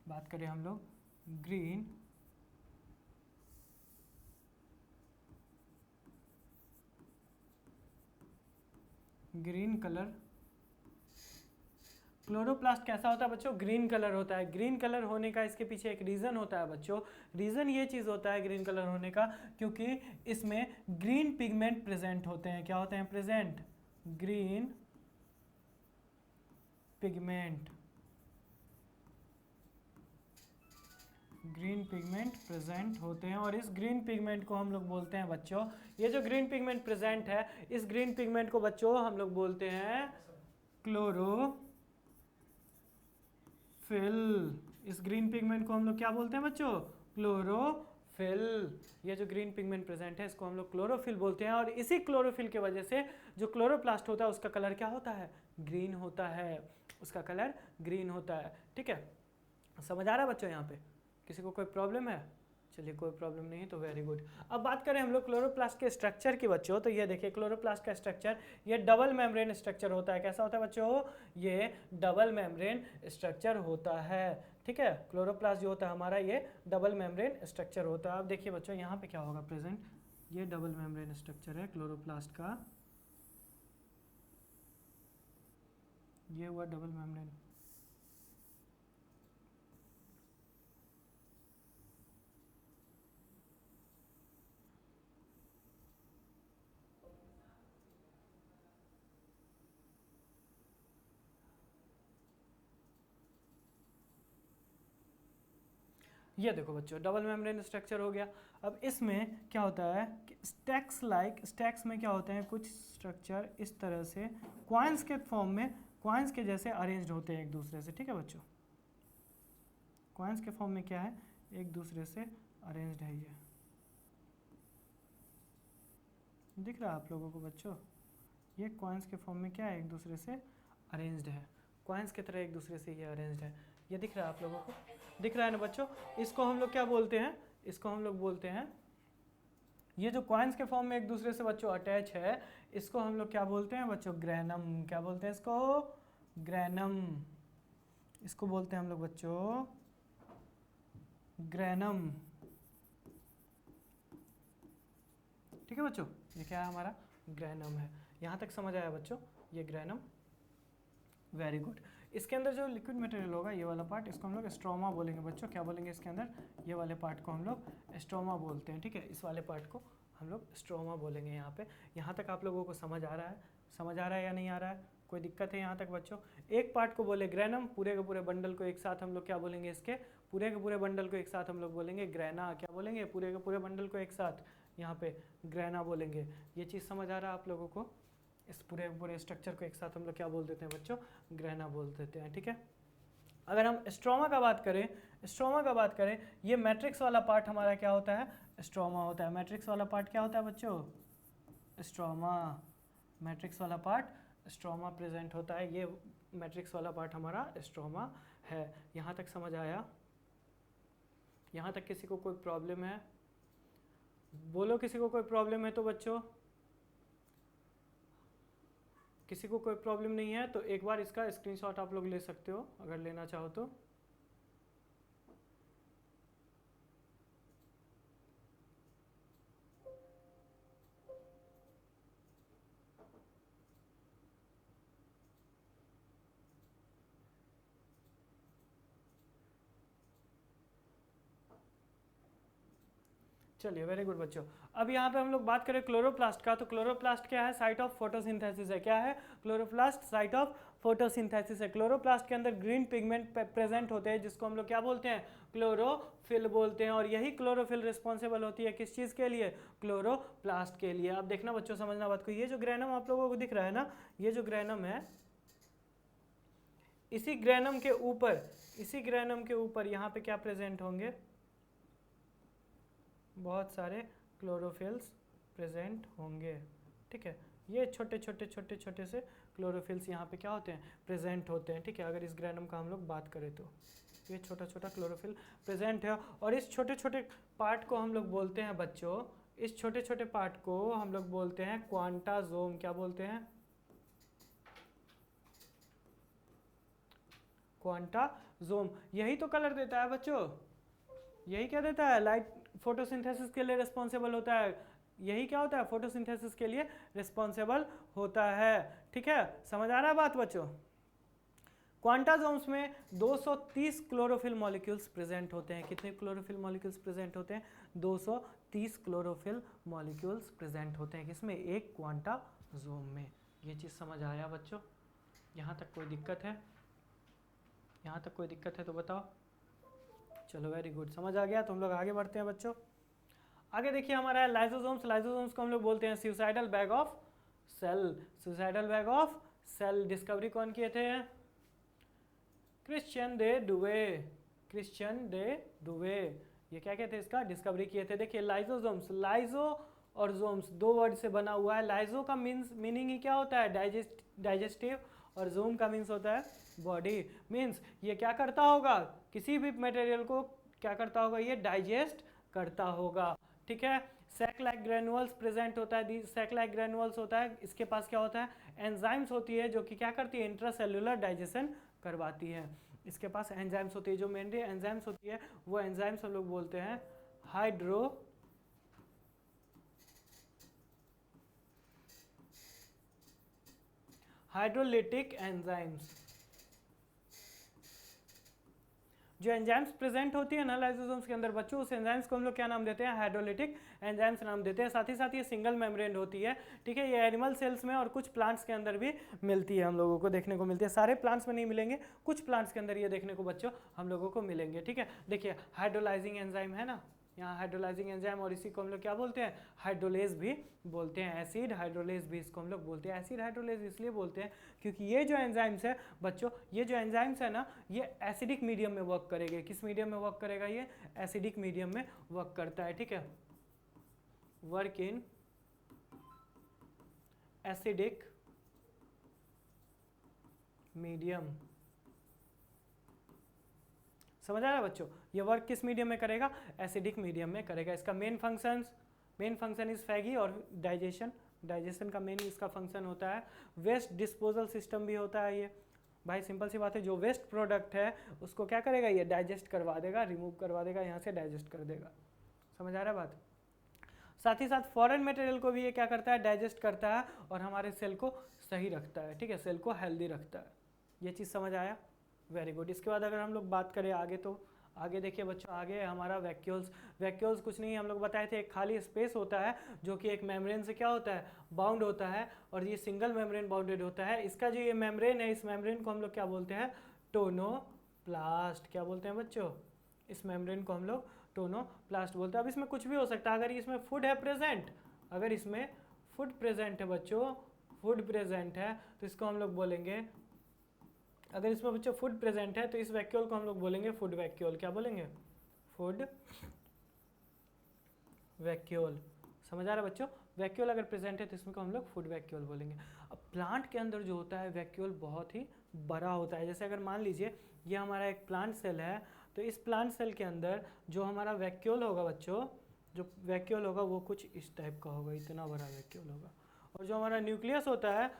बात करें हम लोग ग्रीन कलर क्लोरोप्लास्ट कैसा होता है बच्चों? ग्रीन कलर होता है। ग्रीन कलर होने का इसके पीछे एक रीज़न होता है बच्चों। रीज़न ये चीज़ होता है ग्रीन कलर होने का क्योंकि इसमें ग्रीन पिगमेंट प्रेजेंट होते हैं। क्या होते हैं present? Green pigment. Green pigment present होते हैं और इस ग्रीन पिगमेंट को हम लोग बोलते हैं बच्चों, ये जो ग्रीन पिगमेंट प्रेजेंट है इस ग्रीन पिगमेंट को बच्चों हम लोग बोलते हैं क्लोरोफिल। इस ग्रीन पिगमेंट को हम लोग क्या बोलते हैं बच्चों? क्लोरोफिल। ये जो ग्रीन पिगमेंट प्रेजेंट है इसको हम लोग क्लोरोफिल बोलते हैं और इसी क्लोरोफिल की वजह से जो क्लोरोप्लास्ट होता है उसका कलर क्या होता है? ग्रीन होता है। उसका कलर ग्रीन होता है, ठीक है। समझ आ रहा है बच्चों यहाँ पे? किसी को कोई प्रॉब्लम है? चलिए कोई प्रॉब्लम नहीं तो वेरी गुड। अब बात करें हम लोग क्लोरोप्लास्ट के स्ट्रक्चर की बच्चों, तो ये देखिए क्लोरोप्लास्ट का स्ट्रक्चर ये डबल मेम्ब्रेन स्ट्रक्चर होता है। कैसा होता है बच्चों? ये डबल मेम्ब्रेन स्ट्रक्चर होता है, ठीक है। क्लोरोप्लास्ट जो होता है हमारा ये डबल मेम्ब्रेन स्ट्रक्चर होता है। अब देखिए बच्चों यहाँ पे क्या होगा प्रेजेंट, ये डबल मेम्ब्रेन स्ट्रक्चर है क्लोरोप्लास्ट का। ये हुआ डबल मेम्ब्रेन। ये देखो बच्चों डबल मेम्ब्रेन स्ट्रक्चर हो गया। अब इसमें क्या होता है कि स्टैक्स में क्या होते हैं कुछ स्ट्रक्चर इस तरह से क्वाइंस के फॉर्म में, क्वाइंस के जैसे अरेंज्ड होते हैं एक दूसरे से, ठीक है बच्चों। क्वाइंस के फॉर्म में क्या है? एक दूसरे से अरेंज्ड है। ये दिख रहा है आप लोगों को बच्चों? ये क्वाइंस के फॉर्म में क्या है? एक दूसरे से अरेंज्ड है। क्वाइंस की तरह एक दूसरे से ये अरेंज्ड है। ये दिख रहा है आप लोगों को? दिख रहा है ना बच्चों? इसको हम लोग क्या बोलते हैं? इसको हम लोग बोलते हैं, ये जो क्वाइंस के फॉर्म में एक दूसरे से बच्चों अटैच है इसको हम लोग क्या बोलते हैं बच्चों? ग्रेनम। क्या बोलते हैं इसको? ग्रेनम। इसको बोलते हैं हम लोग बच्चों ग्रेनम। ठीक है बच्चों, ये क्या है हमारा ग्रेनम है। यहाँ तक समझ आया बच्चों, ये ग्रेनम, वेरी गुड। इसके अंदर जो लिक्विड मटेरियल होगा ये वाला पार्ट, इसको हम लोग स्ट्रोमा बोलेंगे बच्चों। क्या बोलेंगे इसके अंदर, ये वाले पार्ट को हम लोग स्ट्रोमा बोलते हैं। ठीक है, इस वाले पार्ट को हम लोग स्ट्रोमा बोलेंगे यहाँ पे। यहाँ तक आप लोगों को समझ आ रहा है, समझ आ रहा है या नहीं आ रहा है, कोई दिक्कत है यहाँ तक बच्चों? एक पार्ट को बोले ग्रेनम, पूरे के पूरे बंडल को एक साथ हम लोग क्या बोलेंगे, इसके पूरे के पूरे बंडल को एक साथ हम लोग बोलेंगे ग्रेना। क्या बोलेंगे, पूरे के पूरे बंडल को एक साथ यहाँ पे ग्रेना बोलेंगे। ये चीज़ समझ आ रहा है आप लोगों को? इस पूरे स्ट्रक्चर को एक साथ हम लोग क्या बोल देते हैं बच्चों, ग्रेना बोल देते हैं। ठीक है, अगर हम स्ट्रोमा का बात करें, स्ट्रोमा का बात करें, ये मैट्रिक्स वाला पार्ट हमारा क्या होता है, स्ट्रोमा होता है। मैट्रिक्स वाला पार्ट क्या होता है बच्चों, स्ट्रोमा। मैट्रिक्स वाला पार्ट स्ट्रोमा प्रेजेंट होता है, ये मैट्रिक्स वाला पार्ट हमारा स्ट्रोमा है। यहाँ तक समझ आया? यहाँ तक किसी को कोई प्रॉब्लम है? बोलो किसी को कोई प्रॉब्लम है तो बच्चों। किसी को कोई प्रॉब्लम नहीं है तो एक बार इसका स्क्रीनशॉट आप लोग ले सकते हो अगर लेना चाहो तो। चलिए, वेरी गुड बच्चों। अब यहाँ पे हम लोग बात करें क्लोरोप्लास्ट का, तो क्लोरोप्लास्ट क्या है, साइट ऑफ फोटोसिंथेसिस है। क्या है क्लोरोप्लास्ट, साइट ऑफ फोटोसिंथेसिस है। क्लोरोप्लास्ट के अंदर ग्रीन पिगमेंट प्रेजेंट होते हैं, जिसको हम लोग क्या बोलते हैं, क्लोरोफिल बोलते हैं। और यही क्लोरोफिल रिस्पॉन्सिबल होती है किस चीज़ के लिए, क्लोरोप्लास्ट के लिए। अब देखना बच्चों, समझना बात को, ये जो ग्रेनम आप लोगों को दिख रहा है ना, ये जो ग्रेनम है, इसी ग्रेनम के ऊपर, इसी ग्रेनम के ऊपर यहाँ पे क्या प्रेजेंट होंगे, बहुत सारे क्लोरोफिल्स प्रेजेंट होंगे। ठीक है, ये छोटे छोटे छोटे छोटे से क्लोरोफिल्स यहाँ पे क्या होते हैं, प्रेजेंट होते हैं। ठीक है, अगर इस ग्रेनम का हम लोग बात करें तो ये छोटा छोटा क्लोरोफिल प्रेजेंट है। और इस छोटे छोटे पार्ट को हम लोग बोलते हैं बच्चों, इस छोटे छोटे पार्ट को हम लोग बोलते हैं क्वांटाजोम। क्या बोलते हैं, क्वांटाजोम। यही तो कलर देता है बच्चों, यही क्या देता है, लाइट फोटोसिंथेसिस के लिए रिस्पॉन्सिबल होता है। यही क्या होता है, फोटोसिंथेसिस के लिए रिस्पॉन्सिबल होता है। ठीक है, समझ आ रहा है बात बच्चों? क्वांटाजोम्स में 230 क्लोरोफिल मॉलिक्यूल्स प्रेजेंट होते हैं। कितने क्लोरोफिल मॉलिक्यूल्स प्रेजेंट होते हैं, 230 क्लोरोफिल मॉलिक्यूल्स प्रेजेंट होते हैं किसमें, एक क्वांटाजोम में। ये चीज़ समझ आया बच्चों? यहाँ तक कोई दिक्कत है, यहाँ तक कोई दिक्कत है तो बताओ। चलो, वेरी गुड, समझ आ गया। तो हम लोग आगे बढ़ते हैं बच्चों। आगे देखिए हमारा है लाइसोसोम्स। लाइसोसोम्स को हम लोग बोलते हैं suicidal bag of cell. Suicidal bag of cell discovery कौन किए थे, क्रिश्चियन दे डुवे। क्रिश्चियन दे डुवे ये क्या कहते हैं, इसका डिस्कवरी किए थे। देखिए लाइसोसोम्स, लाइजो और जोम्स दो वर्ड से बना हुआ है। लाइजो का मीनिंग ही क्या होता है, डाइजेस्टिव, और जोम का मीन्स होता है बॉडी। मीन्स ये क्या करता होगा, किसी भी मटेरियल को क्या करता होगा, ये डाइजेस्ट करता होगा। ठीक है, सैक लाइक ग्रेनुअल्स प्रेजेंट होता है, सैक लाइक ग्रेनुअल्स होता है। इसके पास क्या होता है, एंजाइम्स होती है जो कि क्या करती है, इंट्रासेल्युलर डाइजेशन करवाती है। इसके पास एंजाइम्स होती है, जो मेनली एंजाइम्स होती है वो एंजाइम्स हम लोग बोलते हैं हाइड्रोलिटिक एंजाइम्स। जो एंजाइम्स प्रेजेंट होती है ना लाइसोसोम्स के अंदर बच्चों, उस एंजाइम्स को हम लोग क्या नाम देते हैं, हाइड्रोलिटिक एंजाइम्स नाम देते हैं। साथ ही साथ ये सिंगल मेम्ब्रेन होती है। ठीक है, ये एनिमल सेल्स में और कुछ प्लांट्स के अंदर भी मिलती है, हम लोगों को देखने को मिलती है। सारे प्लांट्स में नहीं मिलेंगे, कुछ प्लांट्स के अंदर ये देखने को बच्चों हम लोगों को मिलेंगे। ठीक है, देखिए हाइड्रोलाइजिंग एंजाइम है ना, यहाँ हाइड्रोलाइजिंग एंजाइम, और इसी को हम लोग क्या बोलते हैं, हाइड्रोलेज भी बोलते हैं। एसिड हाइड्रोलेज भी इसको हम लोग बोलते हैं। एसिड हाइड्रोलेज इसलिए बोलते हैं क्योंकि ये जो एंजाइम्स है बच्चों, ये जो एंजाइम्स है ना, ये एसिडिक मीडियम में वर्क करेंगे। किस मीडियम में वर्क करेगा, ये एसिडिक मीडियम में वर्क करता है। ठीक है, वर्क इन एसिडिक मीडियम। समझ आ रहा है बच्चों, ये वर्क किस मीडियम में करेगा, एसिडिक मीडियम में करेगा। इसका मेन फंक्शन इज फैगी और डाइजेशन। डाइजेशन का मेन इसका फंक्शन होता है। वेस्ट डिस्पोजल सिस्टम भी होता है ये, भाई सिंपल सी बात है, जो वेस्ट प्रोडक्ट है उसको क्या करेगा, ये डाइजेस्ट करवा देगा, रिमूव करवा देगा, यहाँ से डाइजेस्ट कर देगा। समझ आ रहा है बात? साथ ही साथ फॉरेन मटेरियल को भी ये क्या करता है, डाइजेस्ट करता है और हमारे सेल को सही रखता है, ठीक है, सेल को हेल्दी रखता है। ये चीज़ समझ आया? Very good. इसके बाद अगर हम लोग बात करें आगे, तो आगे देखिए बच्चों, आगे हमारा वैक्यूल्स। वैक्यूल्स कुछ नहीं, हम लोग बताए थे, एक खाली स्पेस होता है जो कि एक मेम्ब्रेन से क्या होता है, बाउंड होता है, और ये सिंगल मेम्ब्रेन बाउंडेड होता है। इसका जो ये मेम्ब्रेन है, इस मेम्ब्रेन को हम लोग क्या बोलते हैं, टोनोप्लास्ट। क्या बोलते हैं बच्चों, इस मेम्ब्रेन को हम लोग टोनोप्लास्ट बोलते हैं। अब इसमें कुछ भी हो सकता है, अगर इसमें फूड है प्रेजेंट, अगर इसमें फूड प्रेजेंट है बच्चों, फूड प्रेजेंट है तो इसको हम लोग बोलेंगे, अगर इसमें बच्चों फूड प्रेजेंट है तो इस वैक्यूल को हम लोग बोलेंगे फूड वैक्यूल। क्या बोलेंगे, फूड वैक्यूल। समझ आ रहा है बच्चों? वैक्यूल अगर प्रेजेंट है तो इसमें को हम लोग फूड वैक्यूल बोलेंगे। अब प्लांट के अंदर जो होता है वैक्यूल बहुत ही बड़ा होता है। जैसे अगर मान लीजिए ये हमारा एक प्लांट सेल है, तो इस प्लांट सेल के अंदर जो हमारा वैक्यूल होगा बच्चों, जो वैक्यूल होगा वो कुछ इस टाइप का होगा, इतना बड़ा वैक्यूल होगा। और जो हमारा न्यूक्लियस होता है,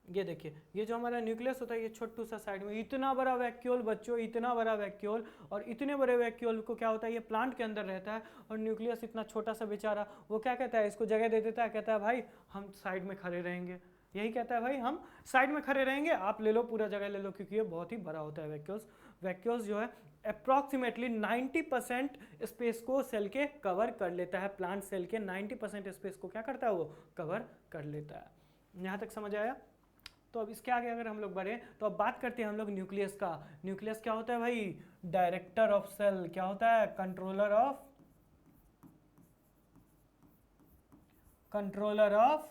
ये देखिए, ये जो हमारा न्यूक्लियस होता है ये छोटू सा साइड में, इतना बड़ा वैक्यूल बच्चों, इतना बड़ा वैक्यूल। और इतने बड़े वैक्यूल को क्या होता है, ये प्लांट के अंदर रहता है, और न्यूक्लियस इतना छोटा सा बेचारा, वो क्या कहता है, इसको जगह दे देता है, कहता है भाई हम साइड में खड़े रहेंगे। यही कहता है भाई हम साइड में खड़े रहेंगे, आप ले लो, पूरा जगह ले लो, क्योंकि ये बहुत ही बड़ा होता है वैक्यूल्स। वैक्यूल्स जो है अप्रॉक्सीमेटली 90% स्पेस को सेल के कवर कर लेता है। प्लांट सेल के 90% स्पेस को क्या करता है, वो कवर कर लेता है। यहाँ तक समझ आया? तो अब इसके आगे अगर हम लोग बढ़े तो अब बात करते हैं हम लोग न्यूक्लियस का। न्यूक्लियस क्या होता है भाई, डायरेक्टर ऑफ सेल। क्या होता है, कंट्रोलर ऑफ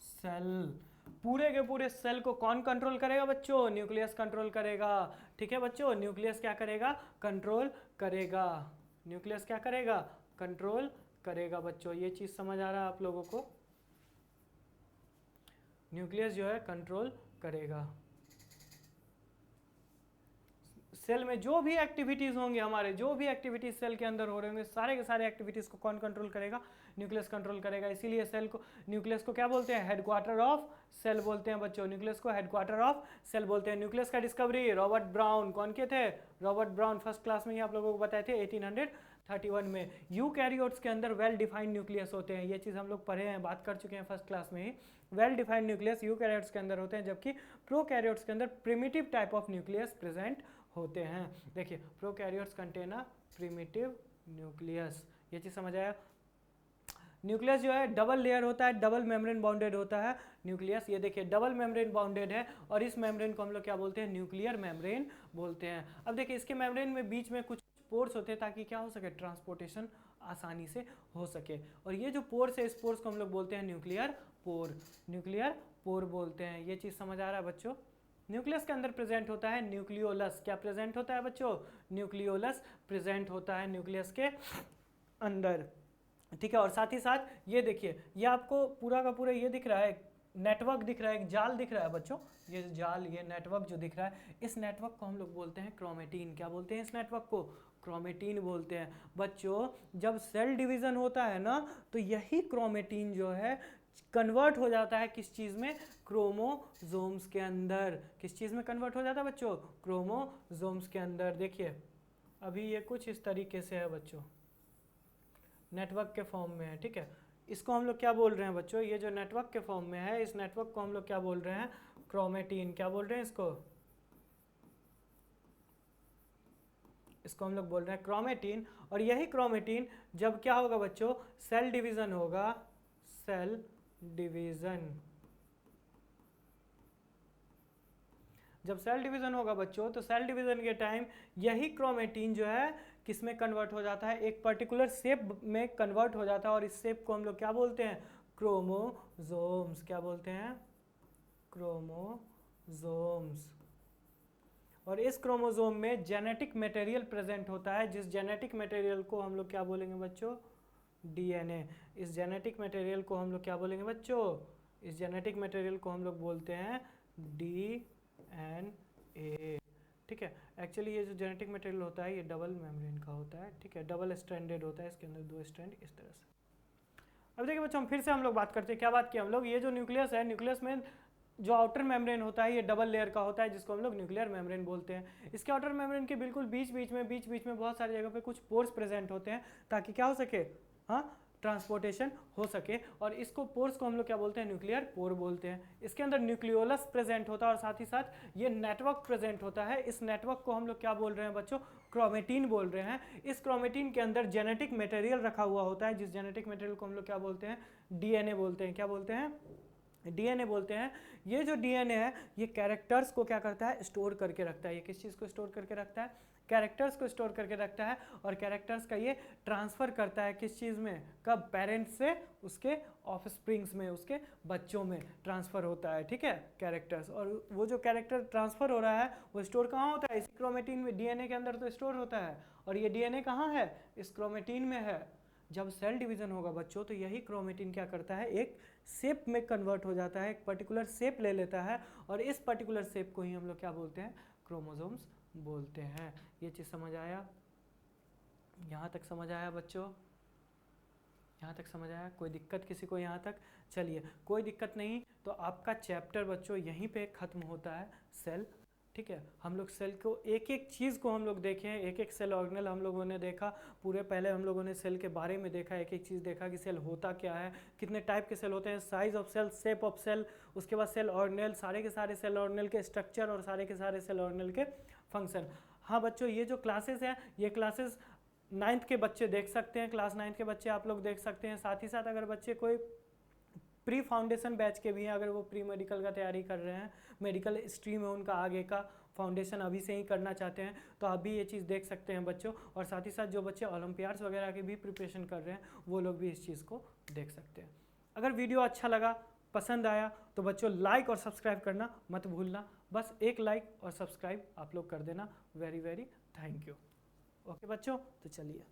सेल। पूरे के पूरे सेल को कौन कंट्रोल करेगा बच्चों, न्यूक्लियस कंट्रोल करेगा। ठीक है बच्चों, न्यूक्लियस क्या करेगा, कंट्रोल करेगा। न्यूक्लियस क्या करेगा, कंट्रोल करेगा बच्चों। ये चीज समझ आ रहा है आप लोगों को? न्यूक्लियस जो है कंट्रोल करेगा। सेल में जो भी एक्टिविटीज होंगे, हमारे जो भी एक्टिविटीज सेल के अंदर हो रहे होंगे, सारे के सारे एक्टिविटीज को कौन कंट्रोल करेगा, न्यूक्लियस कंट्रोल करेगा। इसीलिए सेल को, न्यूक्लियस को क्या बोलते हैं, हेडक्वार्टर ऑफ सेल बोलते हैं बच्चों। न्यूक्लियस को हेडक्वार्टर ऑफ सेल बोलते हैं। न्यूक्लियस का डिस्कवरी रॉबर्ट ब्राउन, कौन के थे, रॉबर्ट ब्राउन, फर्स्ट क्लास में ही आप लोगों को बताए थे 1831 में। यूकैरियोट्स के अंदर वेल डिफाइंड न्यूक्लियस होते हैं, ये चीज़ हम लोग पढ़े हैं, बात कर चुके हैं फर्स्ट क्लास में ही। वेल डिफाइंड न्यूक्लियस यूकैरियोट्स के अंदर होते हैं, जबकि प्रोकैरियोट्स के अंदर primitive type of nucleus present होते हैं। देखिए, prokaryotes contain a primitive nucleus. ये चीज़ समझ आया? न्यूक्लियस जो है डबल लेयर होता है, डबल मेम्ब्रेन बाउंडेड होता है न्यूक्लियस। ये देखिए डबल मेम्ब्रेन बाउंडेड है, और इस मेम्ब्रेन को हम लोग क्या बोलते हैं, न्यूक्लियर मेम्ब्रेन बोलते हैं। अब देखिए इसके मेम्ब्रेन में बीच में कुछ पोर्स होते हैं ताकि क्या हो सके, ट्रांसपोर्टेशन आसानी से हो सके। और ये जो पोर्स है, इस पोर्स को हम लोग बोलते हैं न्यूक्लियर पोर। न्यूक्लियर पोर बोलते हैं। ये चीज़ समझ आ रहा है बच्चों? न्यूक्लियस के अंदर प्रेजेंट होता है न्यूक्लियोलस। क्या प्रेजेंट होता है बच्चों, न्यूक्लियोलस प्रेजेंट होता है न्यूक्लियस के अंदर। ठीक है, और साथ ही साथ ये देखिए, ये आपको पूरा का पूरा ये दिख रहा है, नेटवर्क दिख रहा है, एक जाल दिख रहा है बच्चों, ये जाल, ये नेटवर्क जो दिख रहा है, इस नेटवर्क को हम लोग बोलते हैं क्रोमेटीन। क्या बोलते हैं इस नेटवर्क को, क्रोमेटीन बोलते हैं बच्चों। जब सेल डिवीजन होता है ना, तो यही क्रोमेटीन जो है कन्वर्ट हो जाता है किस चीज़ में, क्रोमोसोम्स के अंदर। किस चीज़ में कन्वर्ट हो जाता है बच्चों, क्रोमोसोम्स के अंदर। देखिए अभी ये कुछ इस तरीके से है बच्चों, नेटवर्क के फॉर्म में है। ठीक है, इसको हम लोग क्या बोल रहे हैं बच्चों, ये जो नेटवर्क के फॉर्म में है, इस नेटवर्क को हम लोग क्या बोल रहे हैं, क्रोमेटीन। क्या बोल रहे हैं इसको हम लोग बोल रहे हैं क्रोमेटीन। और यही क्रोमेटीन जब क्या होगा बच्चों, सेल डिवीजन होगा, सेल डिवीजन, जब सेल डिवीजन होगा बच्चों, तो सेल डिवीजन के टाइम यही क्रोमेटीन जो है किस में कन्वर्ट हो जाता है, एक पर्टिकुलर शेप में कन्वर्ट हो जाता है। और इस शेप को हम लोग क्या बोलते हैं, क्रोमोसोम्स। क्या बोलते हैं, क्रोमोसोम्स। और इस क्रोमोसोम में जेनेटिक मटेरियल प्रेजेंट होता है, जिस जेनेटिक मटेरियल को हम लोग क्या बोलेंगे बच्चों, डीएनए। इस जेनेटिक मटेरियल को हम लोग क्या बोलेंगे बच्चों, इस जेनेटिक मटेरियल को हम लोग बोलते हैं डीएनए। ठीक है, एक्चुअली ये जो जेनेटिक मटेरियल होता है ये डबल मेम्ब्रेन का होता है। ठीक है, डबल स्ट्रैंडेड होता है, इसके अंदर 2 स्ट्रैंड इस तरह से। अब देखिए बच्चों, हम फिर से हम लोग बात करते हैं, क्या बात की हम लोग, ये जो न्यूक्लियस है, न्यूक्लियस में जो आउटर मेम्ब्रेन होता है ये डबल लेयर का होता है, जिसको हम लोग न्यूक्लियर मेम्ब्रेन बोलते हैं। इसके आउटर मेम्ब्रेन के बिल्कुल बीच बीच में बहुत सारी जगह पे कुछ पोर्स प्रेजेंट होते हैं, ताकि क्या हो सके, हाँ, ट्रांसपोर्टेशन हो सके। और इसको पोर्स को हम लोग क्या बोलते हैं, न्यूक्लियर पोर बोलते हैं। इसके अंदर न्यूक्लियोलस प्रेजेंट होता है और साथ ही साथ ये नेटवर्क प्रेजेंट होता है। इस नेटवर्क को हम लोग क्या बोल रहे हैं बच्चों, क्रोमेटिन बोल रहे हैं। इस क्रोमेटिन के अंदर जेनेटिक मटेरियल रखा हुआ होता है, जिस जेनेटिक मटेरियल को हम लोग क्या बोलते हैं, डीएनए बोलते हैं। क्या बोलते हैं, डीएनए बोलते हैं। ये जो डीएनए है ये कैरेक्टर्स को क्या करता है, स्टोर करके रखता है। ये किस चीज़ को स्टोर करके रखता है, कैरेक्टर्स को स्टोर करके रखता है। और कैरेक्टर्स का ये ट्रांसफ़र करता है किस चीज़ में, कब, पेरेंट्स से उसके ऑफस्प्रिंग्स में, उसके बच्चों में ट्रांसफ़र होता है, ठीक है, कैरेक्टर्स। और वो जो कैरेक्टर ट्रांसफ़र हो रहा है वो स्टोर कहाँ होता है, इस क्रोमेटिन में, डीएनए के अंदर तो स्टोर होता है। और ये डीएनए कहाँ है, इस क्रोमेटिन में है। जब सेल डिवीजन होगा बच्चों तो यही क्रोमेटिन क्या करता है, एक शेप में कन्वर्ट हो जाता है, एक पर्टिकुलर शेप ले लेता है। और इस पर्टिकुलर शेप को ही हम लोग क्या बोलते हैं, क्रोमोसोम्स बोलते हैं। ये चीज़ समझ आया, यहाँ तक समझ आया बच्चों, यहाँ तक समझ आया? कोई दिक्कत किसी को यहाँ तक? चलिए, कोई दिक्कत नहीं तो आपका चैप्टर बच्चों यहीं पे ख़त्म होता है, सेल, ठीक है। हम लोग सेल को एक एक चीज़ को हम लोग देखें, एक एक सेल ऑर्गेनल हम लोगों ने देखा पूरे। पहले हम लोगों ने सेल के बारे में देखा, एक एक चीज़ देखा कि सेल होता क्या है, कितने टाइप के सेल होते हैं, size of cell, shape of cell, उसके बाद सेल ऑर्गेनल, सारे के सारे सेल ऑर्गेनल के स्ट्रक्चर और सारे के सारे सेल ऑर्गेनल के फंक्शन। हाँ बच्चों, ये जो क्लासेस हैं ये क्लासेस 9th के बच्चे देख सकते हैं, क्लास 9th के बच्चे आप लोग देख सकते हैं। साथ ही साथ अगर बच्चे कोई प्री फाउंडेशन बैच के भी हैं, अगर वो प्री मेडिकल का तैयारी कर रहे हैं, मेडिकल स्ट्रीम में उनका आगे का फाउंडेशन अभी से ही करना चाहते हैं, तो आप भी ये चीज़ देख सकते हैं बच्चों। और साथ ही साथ जो बच्चे ओलंपियाड्स वगैरह की भी प्रिपरेशन कर रहे हैं वो लोग भी इस चीज़ को देख सकते हैं। अगर वीडियो अच्छा लगा, पसंद आया, तो बच्चों लाइक और सब्सक्राइब करना मत भूलना। बस एक लाइक और सब्सक्राइब आप लोग कर देना। Very very thank you. Okay बच्चों, तो चलिए।